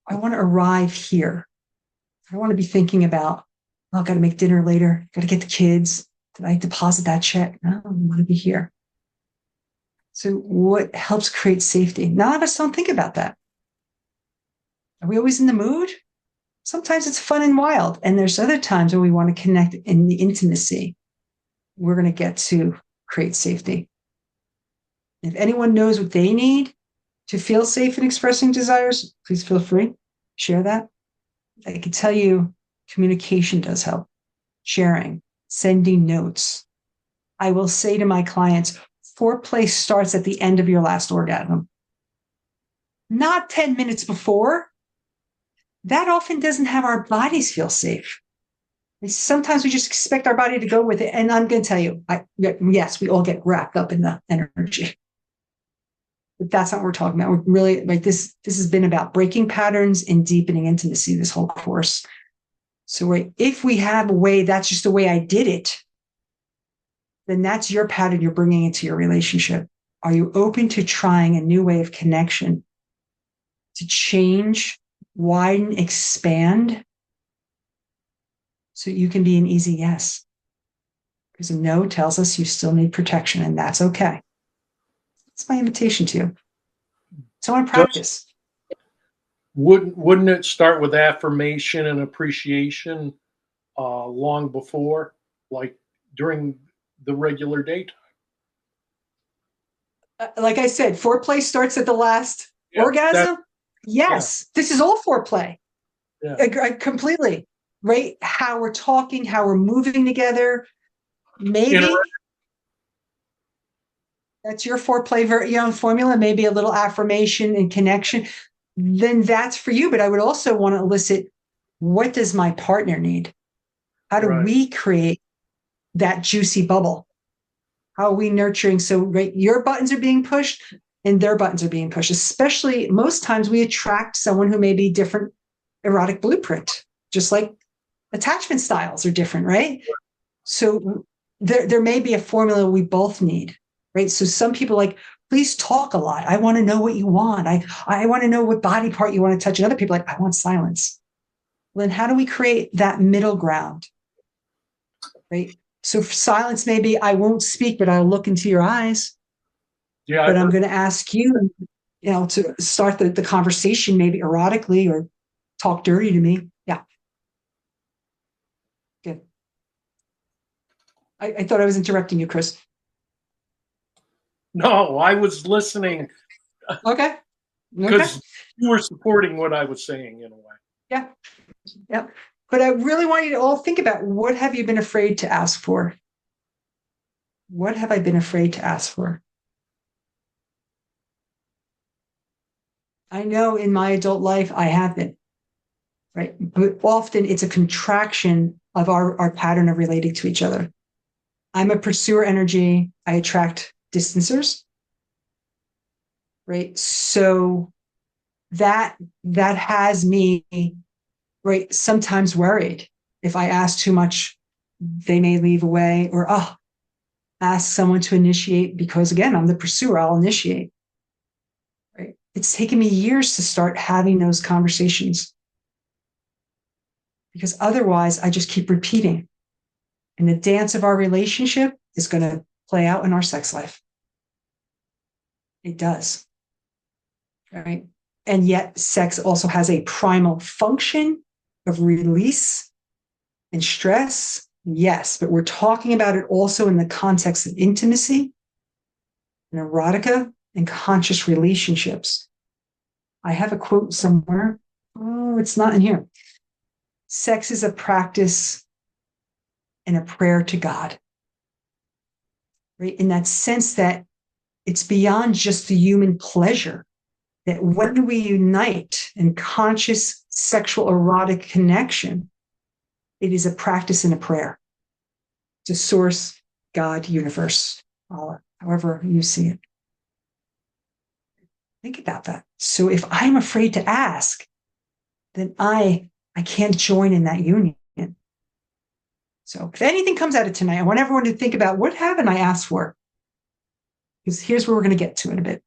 I want to arrive here. I want to be thinking about, oh, I've got to make dinner later, got to get the kids. Did I deposit that check? No, I want to be here. So what helps create safety? None of us don't think about that. Are we always in the mood? Sometimes it's fun and wild. And there's other times when we want to connect in the intimacy. We're going to get to create safety. If anyone knows what they need to feel safe in expressing desires, please feel free. Share that. I can tell you communication does help. Sharing, sending notes. I will say to my clients, foreplay starts at the end of your last orgasm, not 10 minutes before. That often doesn't have our bodies feel safe. Sometimes we just expect our body to go with it. And I'm going to tell you, yes, we all get wrapped up in the energy. But that's not what we're talking about. We're really like this has been about breaking patterns and deepening intimacy this whole course. So if we have a way, that's just the way I did it, then that's your pattern you're bringing into your relationship. Are you open to trying a new way of connection to change, widen, expand so you can be an easy yes? Because a no tells us you still need protection, and that's okay. That's my invitation to you. So I want to practice. Wouldn't it start with affirmation and appreciation long before, like during the regular daytime? Like I said, foreplay starts at the last orgasm. Yes, this is all foreplay. I completely. Right? How we're talking, how we're moving together. Maybe that's your foreplay formula, maybe a little affirmation and connection. Then that's for you. But I would also want to elicit, what does my partner need? How do we create that juicy bubble? How are we nurturing? So your buttons are being pushed and their buttons are being pushed. Especially most times we attract someone who may be different erotic blueprint, just like attachment styles are different, right? So there may be a formula we both need, right? So some people please talk a lot. I want to know what you want. I want to know what body part you want to touch. And other people I want silence. Well, then how do we create that middle ground, right? So silence may be, I won't speak, but I'll look into your eyes. Yeah, but I'm going to ask you, to start the conversation, maybe erotically or talk dirty to me. Yeah. Good. I thought I was interrupting you, Chris. No, I was listening. Okay. Because you were supporting what I was saying in a way. Yeah. Yep. But I really want you to all think about, what have you been afraid to ask for? What have I been afraid to ask for? I know in my adult life I have been, right? But often it's a contraction of our pattern of relating to each other. I'm a pursuer energy. I attract distancers, right? So that has me, right, sometimes worried. If I ask too much, they may leave away, or ask someone to initiate because, again, I'm the pursuer, I'll initiate. Right? It's taken me years to start having those conversations because otherwise I just keep repeating. And the dance of our relationship is going to play out in our sex life. It does. Right? And yet sex also has a primal function of release and stress. Yes, but we're talking about it also in the context of intimacy. and erotica and conscious relationships. I have a quote somewhere. Oh, it's not in here. Sex is a practice and a prayer to God. Right? In that sense that it's beyond just the human pleasure, that when we unite in conscious sexual erotic connection, it is a practice and a prayer to source, God, universe, Allah, however you see it. Think about that. So if I'm afraid to ask, then I can't join in that union. So if anything comes out of tonight, I want everyone to think about, what haven't I asked for? Because here's where we're going to get to in a bit.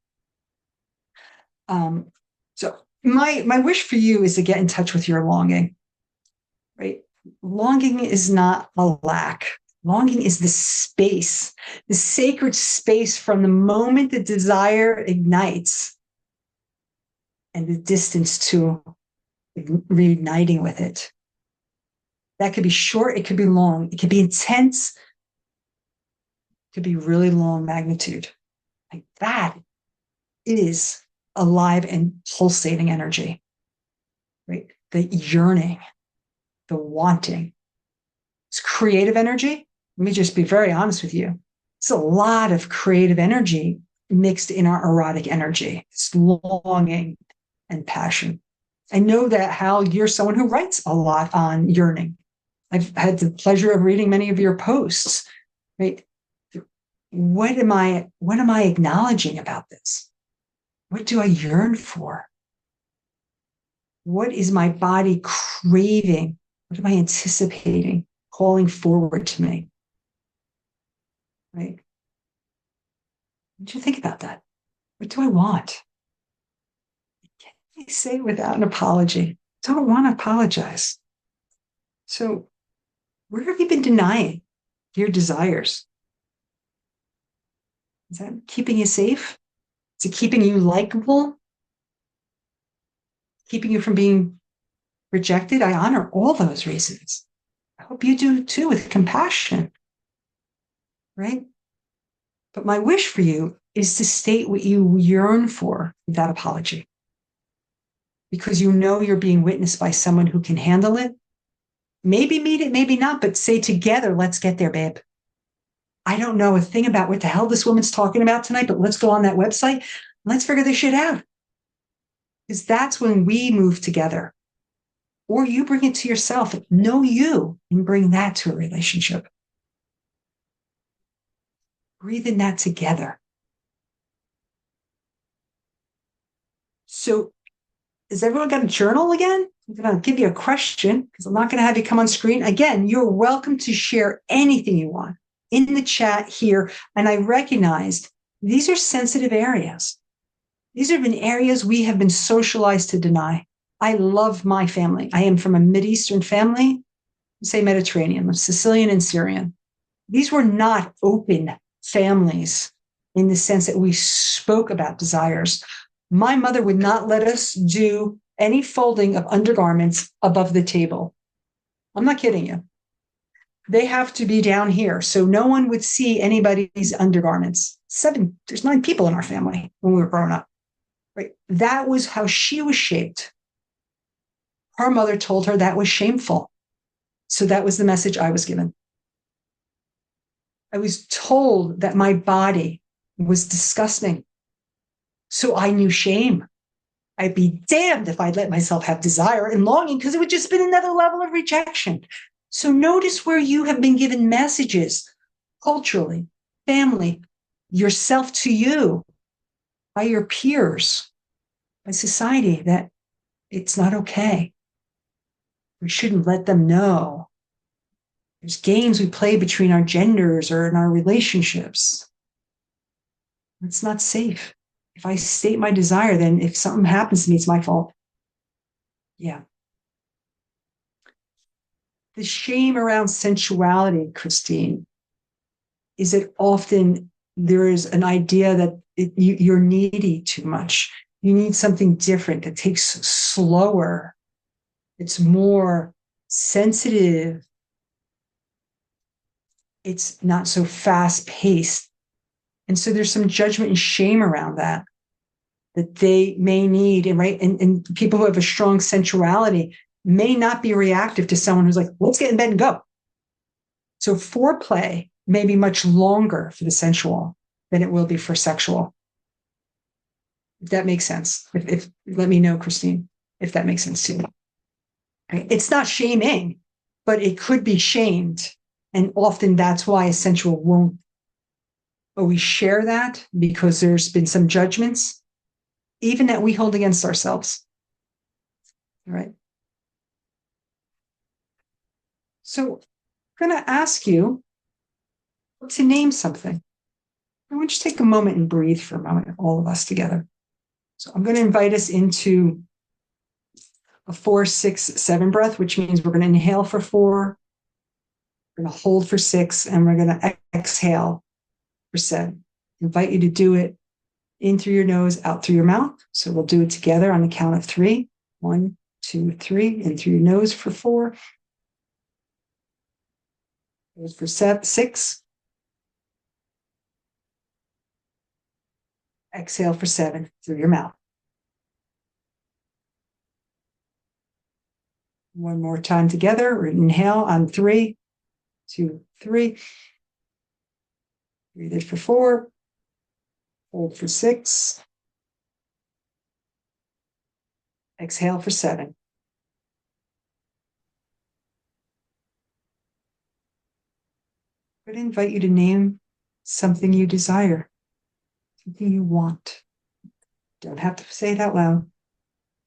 So my wish for you is to get in touch with your longing, right? Longing is not a lack. Longing is the space, the sacred space from the moment the desire ignites and the distance to reuniting with it. That could be short, it could be long, it could be intense, it could be really long magnitude. Like that is alive and pulsating energy, right? The yearning, the wanting. It's creative energy. Let me just be very honest with you. It's a lot of creative energy mixed in our erotic energy. It's longing and passion. I know that, Hal, you're someone who writes a lot on yearning. I've had the pleasure of reading many of your posts, right? What am I acknowledging about this? What do I yearn for? What is my body craving? What am I anticipating, calling forward to me? Right? What do you think about that? What do I want? Can I say it without an apology? I don't want to apologize. So, where have you been denying your desires? Is that keeping you safe? Is it keeping you likable? Keeping you from being rejected? I honor all those reasons. I hope you do too, with compassion. Right? But my wish for you is to state what you yearn for without apology. Because you know you're being witnessed by someone who can handle it. Maybe meet it, maybe not, but say together, let's get there, babe. I don't know a thing about what the hell this woman's talking about tonight, but let's go on that website. Let's figure this shit out. Because that's when we move together. Or you bring it to yourself. Know you and bring that to a relationship. Breathe in that together. So, has everyone got a journal again? I'm going to give you a question because I'm not going to have you come on screen. Again, you're welcome to share anything you want in the chat here. And I recognized these are sensitive areas. These have been areas we have been socialized to deny. I love my family. I am from a Mideastern family, say Mediterranean, Sicilian and Syrian. These were not open families in the sense that we spoke about desires. My mother would not let us do any folding of undergarments above the table. I'm not kidding you. They have to be down here. So no one would see anybody's undergarments. There's 9 people in our family when we were growing up. Right? That was how she was shaped. Her mother told her that was shameful. So that was the message I was given. I was told that my body was disgusting. So I knew shame. I'd be damned if I'd let myself have desire and longing because it would just been another level of rejection. So notice where you have been given messages culturally, family, yourself to you, by your peers, by society, that it's not okay. We shouldn't let them know. There's games we play between our genders or in our relationships. It's not safe. If I state my desire, then if something happens to me, it's my fault. Yeah. The shame around sensuality, Christine, is that often there is an idea that you're needy too much. You need something different that takes slower. It's more sensitive. It's not so fast paced. And so there's some judgment and shame around that they may need, and right, and people who have a strong sensuality may not be reactive to someone who's like, let's get in bed and go. So foreplay may be much longer for the sensual than it will be for sexual. If that makes sense. If let me know, Christine, if that makes sense to you. Right? It's not shaming, but it could be shamed. And often that's why a sensual won't always share that, because there's been some judgments, even that we hold against ourselves. All right. So I'm going to ask you to name something. I want you to take a moment and breathe for a moment, all of us together. So I'm going to invite us into a 4, 6, 7 breath, which means we're going to inhale for 4, we're going to hold for 6, and we're going to exhale for 7. Invite you to do it in through your nose, out through your mouth. So we'll do it together on the count of 3. 1, 2, 3. In through your nose for 4. Hold for 6. Exhale for 7 through your mouth. One more time together. Inhale on 3, 2, 3. Breathe it for 4. Hold for 6. Exhale for 7. I would invite you to name something you desire, something you want. Don't have to say it out loud.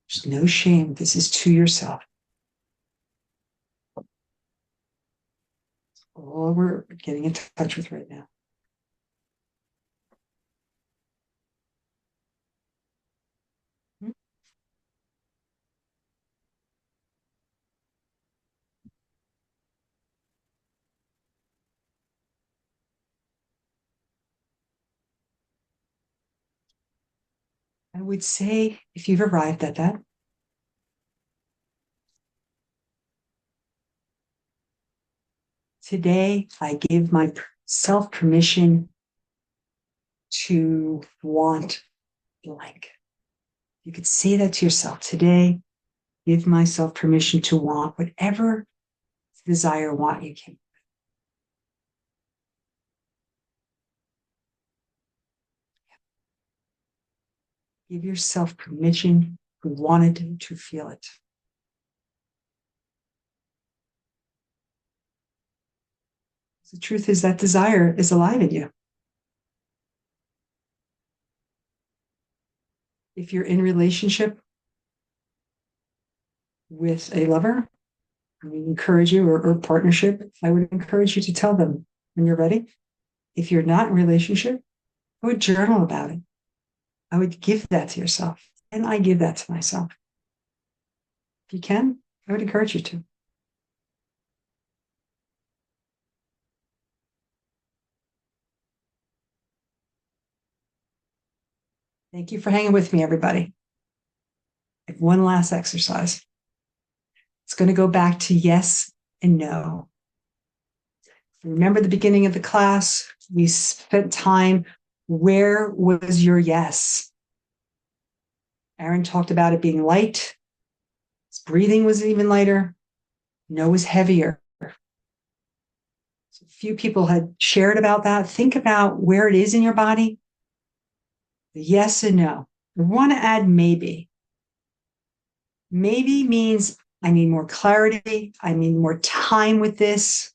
There's no shame. This is to yourself. That's all we're getting in touch with right now. I would say, if you've arrived at that, today I give myself permission to want blank. You could say that to yourself. Today, give myself permission to want whatever desire or want you can. Give yourself permission who wanted to feel it. The truth is that desire is alive in you. If you're in relationship with a lover, I would encourage you, or partnership, I would encourage you to tell them when you're ready. If you're not in a relationship, I would journal about it. I would give that to yourself. And I give that to myself. If you can, I would encourage you to. Thank you for hanging with me, everybody. One last exercise. It's going to go back to yes and no. Remember the beginning of the class? We spent time. Where was your yes? Aaron talked about it being light. His breathing was even lighter. No was heavier. So a few people had shared about that. Think about where it is in your body. Yes and no. I want to add maybe. Maybe means I need more clarity. I need more time with this.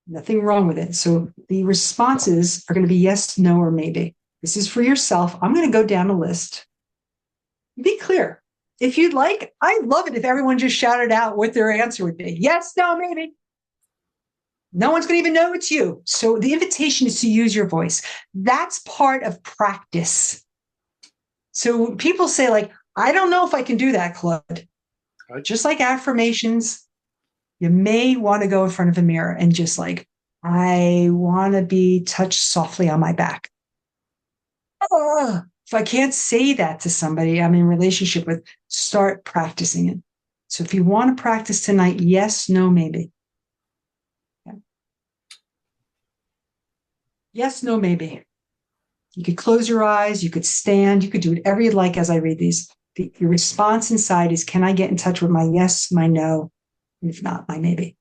Nothing wrong with it. So the responses are going to be yes, no, or maybe. This is for yourself. I'm going to go down a list. Be clear. If you'd like, I'd love it if everyone just shouted out what their answer would be. Yes, no, maybe. No one's going to even know it's you. So the invitation is to use your voice. That's part of practice. So people say, like, I don't know if I can do that, Claude. Just like affirmations, you may want to go in front of a mirror and just like, I want to be touched softly on my back. If I can't say that to somebody I'm in relationship with, start practicing it. So if you want to practice tonight, yes, no, maybe. Okay. Yes, no, maybe. You could close your eyes, you could stand, you could do whatever you'd like as I read these. Your response inside is, can I get in touch with my yes, my no, and if not, my maybe?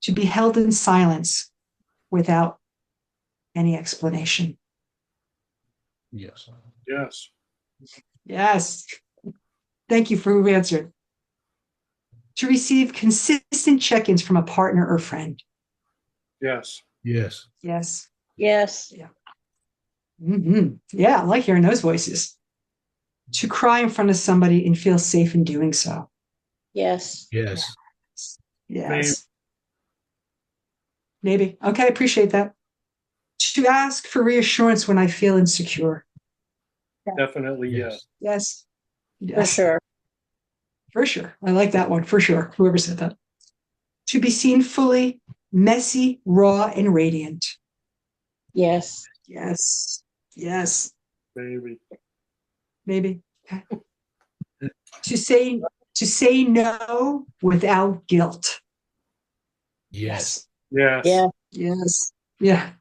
To be held in silence without any explanation. Yes. Yes. Yes. Thank you for who answered. To receive consistent check-ins from a partner or friend. Yes. Yes. Yes. Yes. Yeah. Yeah, I like hearing those voices. To cry in front of somebody and feel safe in doing so. Yes. Yes. Yes. Maybe. Okay, I appreciate that. To ask for reassurance when I feel insecure. Definitely yes. Yes. For Yes. sure. For sure. I like that one. For sure. Whoever said that. To be seen fully, messy, raw, and radiant. Yes. Yes. Yes. Maybe. Maybe. Okay. To say no without guilt. Yes. Yes. Yeah. Yes. Yeah.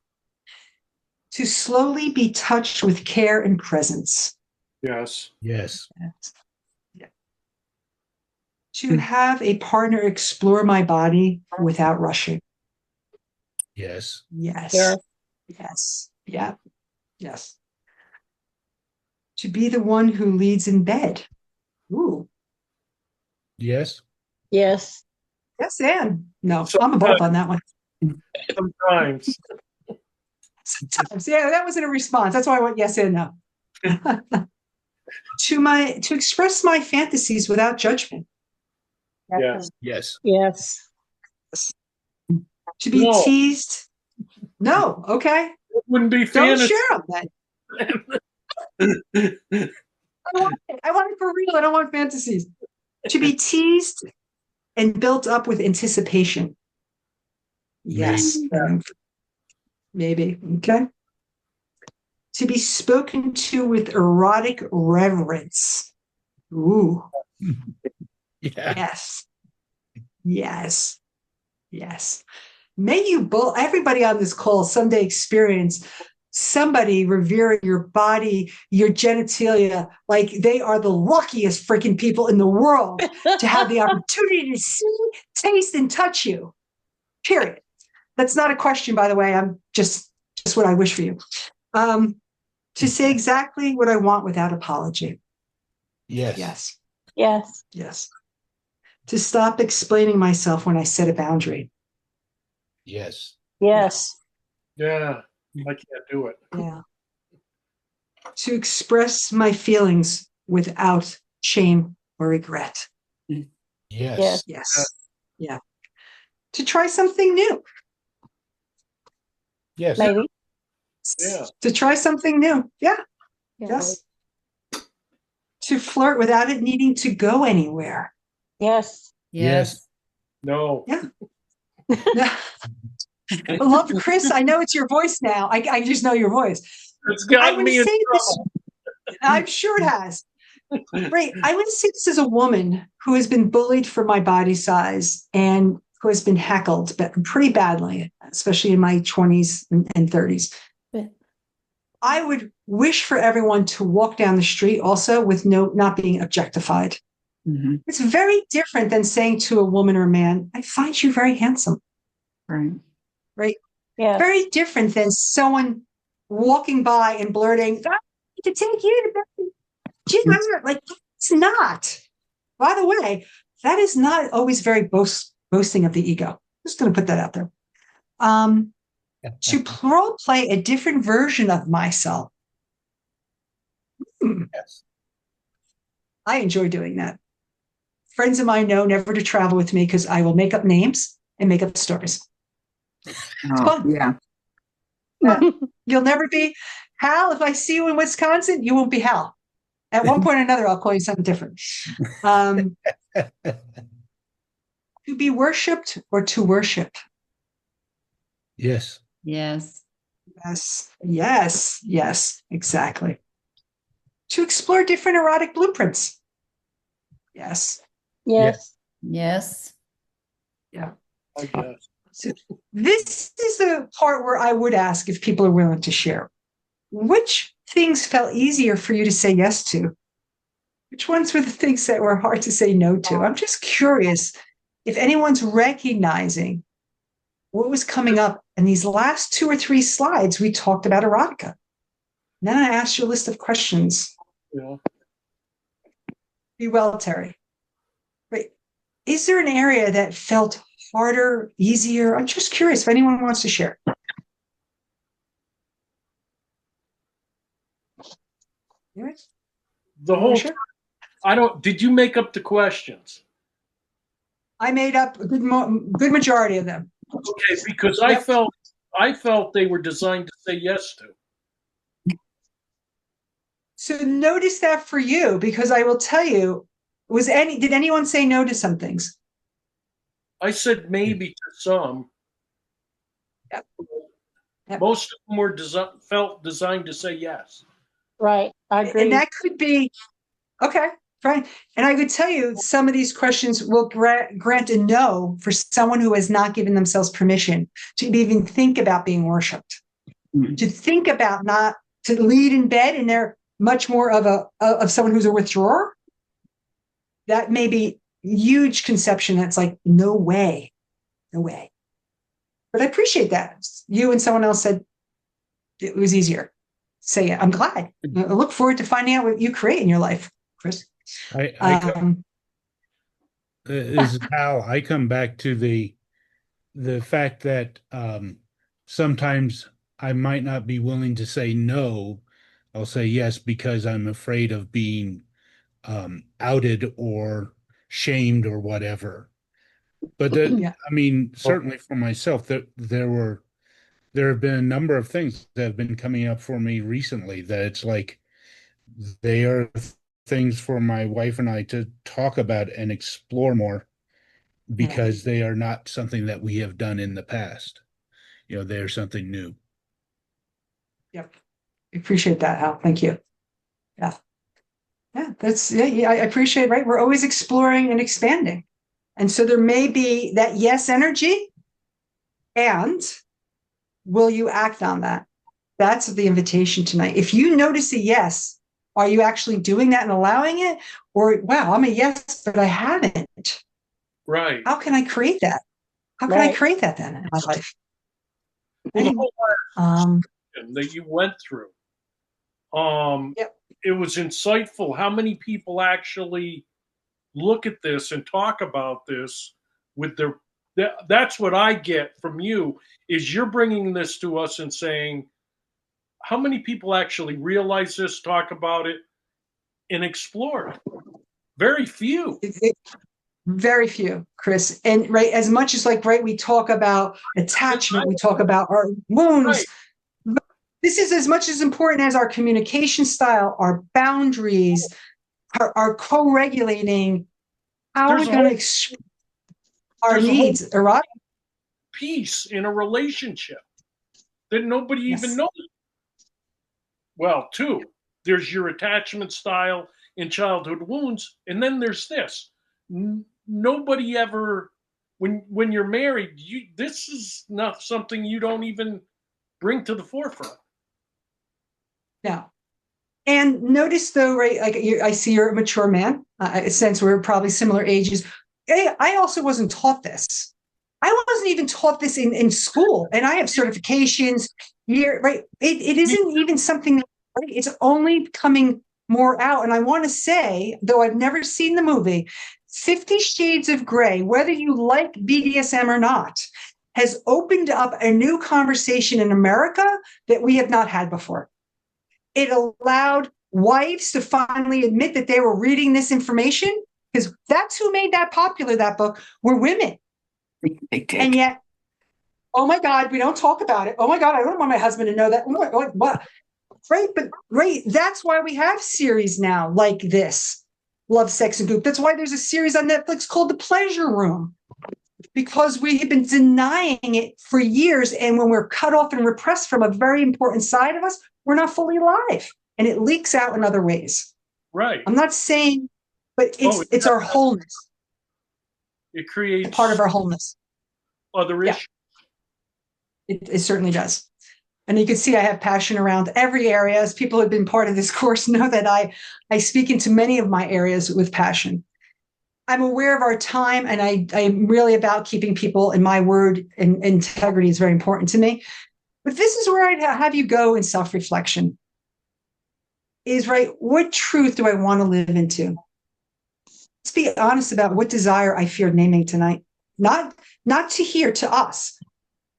To slowly be touched with care and presence. Yes. Yes. Yeah. To have a partner explore my body without rushing. Yes. Yes. Yeah. Yes. Yeah. Yes. To be the one who leads in bed. Ooh. Yes. Yes. Yes, and no. So- I'm a both on that one. Sometimes. Sometimes. Yeah, that wasn't a response. That's why I went yes and no. To express my fantasies without judgment. Yes. Yes. Yes. To be No. teased. No. Okay. It wouldn't be Don't fantasy. share them then. I want it for real. I don't want fantasies. To be teased and built up with anticipation. Yes. Maybe. Okay. To be spoken to with erotic reverence. Ooh. Yeah. Yes. Yes. Yes. May you both, everybody on this call someday experience somebody revering your body, your genitalia, like they are the luckiest freaking people in the world to have the opportunity to see, taste, and touch you. Period. That's not a question, by the way. I'm just what I wish for you. To say exactly what I want without apology. Yes. Yes. Yes. Yes. To stop explaining myself when I set a boundary. Yes. Yes. Yeah. I can't do it. Yeah. To express my feelings without shame or regret. Yes. Yes. Yes. Yeah. To try something new. Yes. Maybe. Yeah. To try something new. Yeah. Yeah. Yes. To flirt without it needing to go anywhere. Yes. Yes. No. Yeah. I love Chris. I know it's your voice now. I just know your voice. It's I gotten would me in say this. trouble. I'm sure it has. Right. I would say this as a woman who has been bullied for my body size and who has been heckled pretty badly, especially in my 20s and 30s. I would wish for everyone to walk down the street also with not being objectified. Mm-hmm. It's very different than saying to a woman or man, I find you very handsome. Right. Right. Yes. Very different than someone walking by and blurting, I need to take you to dinner. Like, it's not. By the way, that is not always very boasting of the ego. Just going to put that out there. To role play a different version of myself. Yes. I enjoy doing that. Friends of mine know never to travel with me because I will make up names and make up stories. It's fun. Yeah. You'll never be Hal. If I see you in Wisconsin, you won't be Hal. At one point or another, I'll call you something different. To be worshipped or to worship. Yes. Yes. Yes. Yes. Yes. Exactly. To explore different erotic blueprints. Yes. Yes. Yes. Yeah. I guess. So this is the part where I would ask if people are willing to share. Which things felt easier for you to say yes to? Which ones were the things that were hard to say no to? I'm just curious if anyone's recognizing what was coming up. In these last 2 or 3 slides, we talked about erotica. Then I asked you a list of questions. Yeah. Be well, Terry. Right. Is there an area that felt harder, easier? I'm just curious if anyone wants to share. The whole time, did you make up the questions? I made up a good majority of them. Okay, because I felt they were designed to say yes to. So notice that for you, because I will tell you, did anyone say no to some things? I said maybe to some. Yep. Most of them were designed to say yes. Right. I agree. And that could be, okay, fine. And I could tell you some of these questions will grant a no for someone who has not given themselves permission to even think about being worshipped, to think about not to lead in bed, and they're much more of someone who's a withdrawer. That may be huge conception. That's like, no way. But I appreciate that. You and someone else said it was easier. Say it. I'm glad. I look forward to finding out what you create in your life, Chris. Is how I come back to the fact that sometimes I might not be willing to say no. I'll say yes because I'm afraid of being outed or shamed or whatever. But I mean, certainly for myself, there have been a number of things that have been coming up for me recently that it's like they are things for my wife and I to talk about and explore more because they are not something that we have done in the past. They're something new. Yep. I appreciate that, Hal. Thank you. Yeah. I appreciate, right? We're always exploring and expanding. And so there may be that yes energy, and will you act on that? That's the invitation tonight. If you notice a yes, are you actually doing that and allowing it? Or, wow, I'm a yes, but I haven't. Right. How can I create that? How can I create that then in my life? Well, the whole that you went through, it was insightful. How many people actually look at this and talk about this with their? That's what I get from you, is you're bringing this to us and saying, how many people actually realize this, talk about it, and explore it? Very few. Very few, Chris. And right, as much as we talk about attachment, we talk about our wounds. Right. This is as much as important as our communication style, our boundaries, our co-regulating, how we're going to express our needs. Erotic peace in a relationship that nobody even knows. Well, 2, there's your attachment style in childhood wounds, and then there's this. Nobody ever, when you're married, this is not something you don't even bring to the forefront. No. And notice though, right, I see you're a mature man. Since we're probably similar ages, I also wasn't taught this. I wasn't even taught this in school, and I have certifications here, right? It isn't even something that, right? It's only coming more out. And I want to say, though I've never seen the movie, 50 Shades of Grey, whether you like BDSM or not, has opened up a new conversation in America that we have not had before. It allowed wives to finally admit that they were reading this information, because that's who made that popular, that book, were women. They did. And yet, oh my God, we don't talk about it. Oh my God, I don't want my husband to know that. What? Right, but that's why we have series now like this, Love, Sex, and Goop. That's why there's a series on Netflix called The Pleasure Room, because we have been denying it for years. And when we're cut off and repressed from a very important side of us, we're not fully alive, and it leaks out in other ways. Right. I'm not saying, but it's our wholeness. It creates part of our wholeness. Other issues. It certainly does. And you can see I have passion around every area. As people who have been part of this course know that I speak into many of my areas with passion. I'm aware of our time, and I'm really about keeping people in my word, and integrity is very important to me. But this is where I'd have you go in self-reflection. Is right, what truth do I want to live into? Let's be honest about what desire I feared naming tonight. Not to here, to us,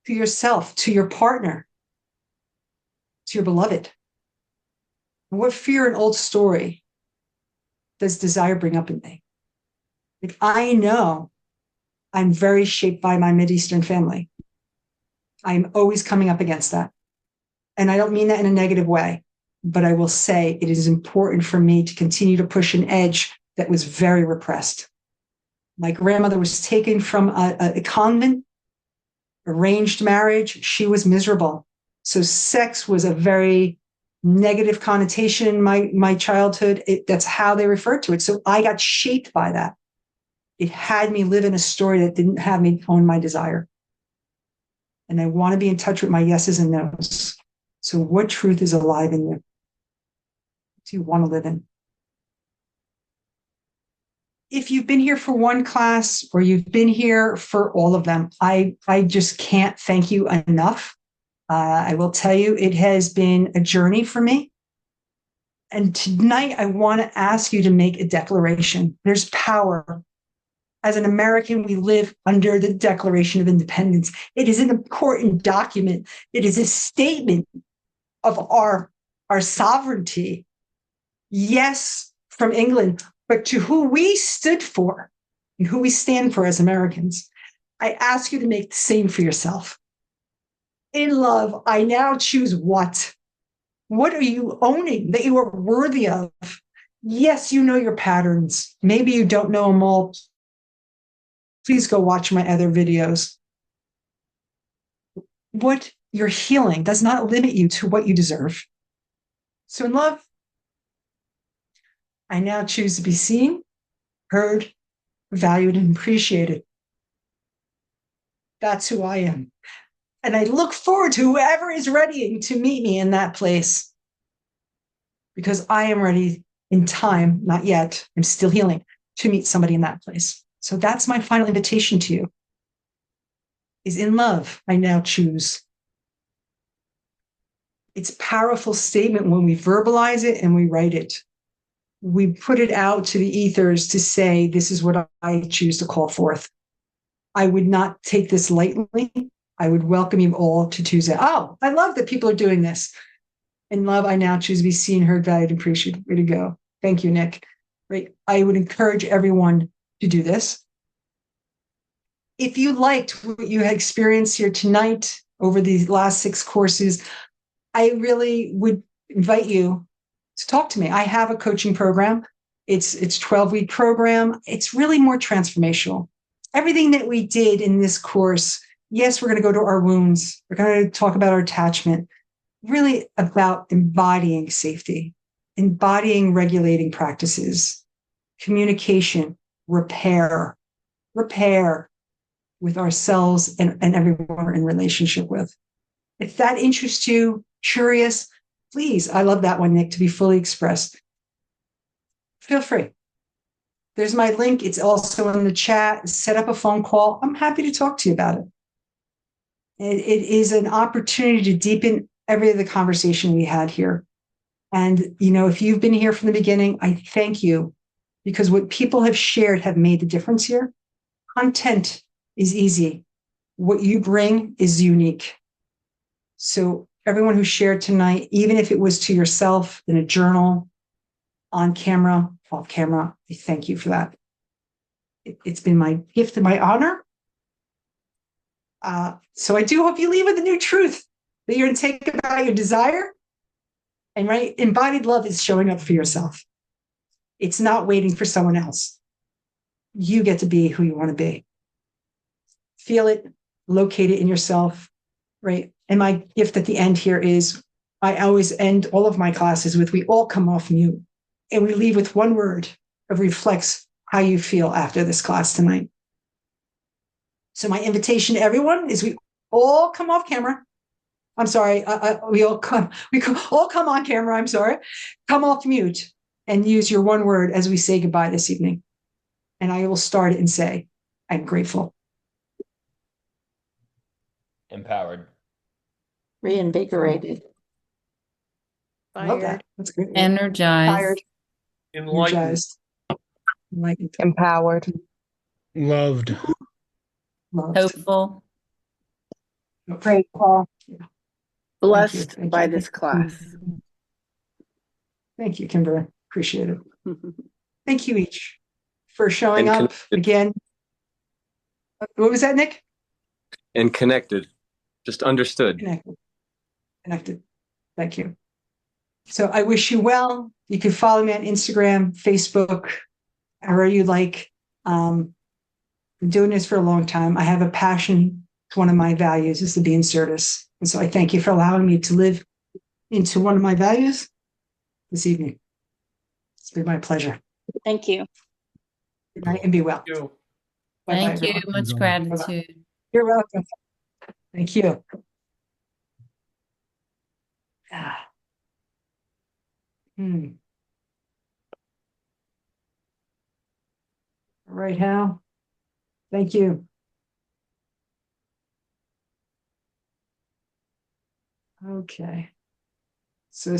to yourself, to your partner, to your beloved. What fear and old story does desire bring up in me? Like, I know I'm very shaped by my Mideastern family. I'm always coming up against that. And I don't mean that in a negative way, but I will say it is important for me to continue to push an edge that was very repressed. My grandmother was taken from a convent, arranged marriage. She was miserable. So sex was a very negative connotation in my childhood. That's how they referred to it. So I got shaped by that. It had me live in a story that didn't have me own my desire. And I want to be in touch with my yeses and nos. So what truth is alive in you? What do you want to live in? If you've been here for one class or you've been here for all of them, I just can't thank you enough. I will tell you, it has been a journey for me. And tonight, I want to ask you to make a declaration. There's power. As an American, we live under the Declaration of Independence. It is an important document. It is a statement of our sovereignty. Yes, from England, but to who we stood for and who we stand for as Americans. I ask you to make the same for yourself. In love, I now choose what? What are you owning that you are worthy of? Yes, you know your patterns. Maybe you don't know them all. Please go watch my other videos. What you're healing does not limit you to what you deserve. So in love, I now choose to be seen, heard, valued, and appreciated. That's who I am. And I look forward to whoever is ready to meet me in that place. Because I am ready in time, not yet, I'm still healing, to meet somebody in that place. So that's my final invitation to you. Is in love, I now choose. It's a powerful statement when we verbalize it and we write it. We put it out to the ethers to say, this is what I choose to call forth. I would not take this lightly. I would welcome you all to Tuesday. Oh, I love that people are doing this. In love, I now choose to be seen, heard, valued, and appreciated. Way to go. Thank you, Nick. Right. I would encourage everyone to do this. If you liked what you had experienced here tonight over these last 6 courses, I really would invite you to talk to me. I have a coaching program. It's 12-week program. It's really more transformational. Everything that we did in this course, yes, we're going to go to our wounds. We're going to talk about our attachment, really about embodying safety, embodying regulating practices, communication, repair with ourselves and everyone we're in relationship with. If that interests you, curious, please, I love that one, Nick, to be fully expressed. Feel free. There's my link. It's also in the chat. Set up a phone call. I'm happy to talk to you about it. It is an opportunity to deepen every other conversation we had here. And, if you've been here from the beginning, I thank you, because what people have shared have made the difference here. Content is easy. What you bring is unique. So everyone who shared tonight, even if it was to yourself in a journal, on camera, off camera, I thank you for that. It's been my gift and my honor. So I do hope you leave with a new truth that you're going to take about your desire. And right, embodied love is showing up for yourself. It's not waiting for someone else. You get to be who you want to be. Feel it, locate it in yourself, right? And my gift at the end here is, I always end all of my classes with, we all come off mute, and we leave with one word that reflects how you feel after this class tonight. So my invitation to everyone is, we all come off camera. I'm sorry. We all all come on camera. I'm sorry. Come off mute and use your one word as we say goodbye this evening. And I will start it and say, I'm grateful. Empowered. Reinvigorated. I love that. That's great. Energized. Tired. Enlightened. Energized. Enlightened. Empowered. Loved. Loved. Hopeful. Grateful. Blessed Thank you. by this class. Thank you, Kimberly. Appreciate it. Thank you each for showing And up again. What was that, Nick? And connected. Just understood. Connected. Thank you. So I wish you well. You can follow me on Instagram, Facebook, however you like. Been doing this for a long time. I have a passion. It's one of my values is to be in service. And so I thank you for allowing me to live into one of my values this evening. It's been my pleasure. Thank you. Good night and be well. You. Bye-bye, Thank you. everyone. Much gratitude. You're welcome. Thank you. Ah. All right, Hal. Thank you. Okay. So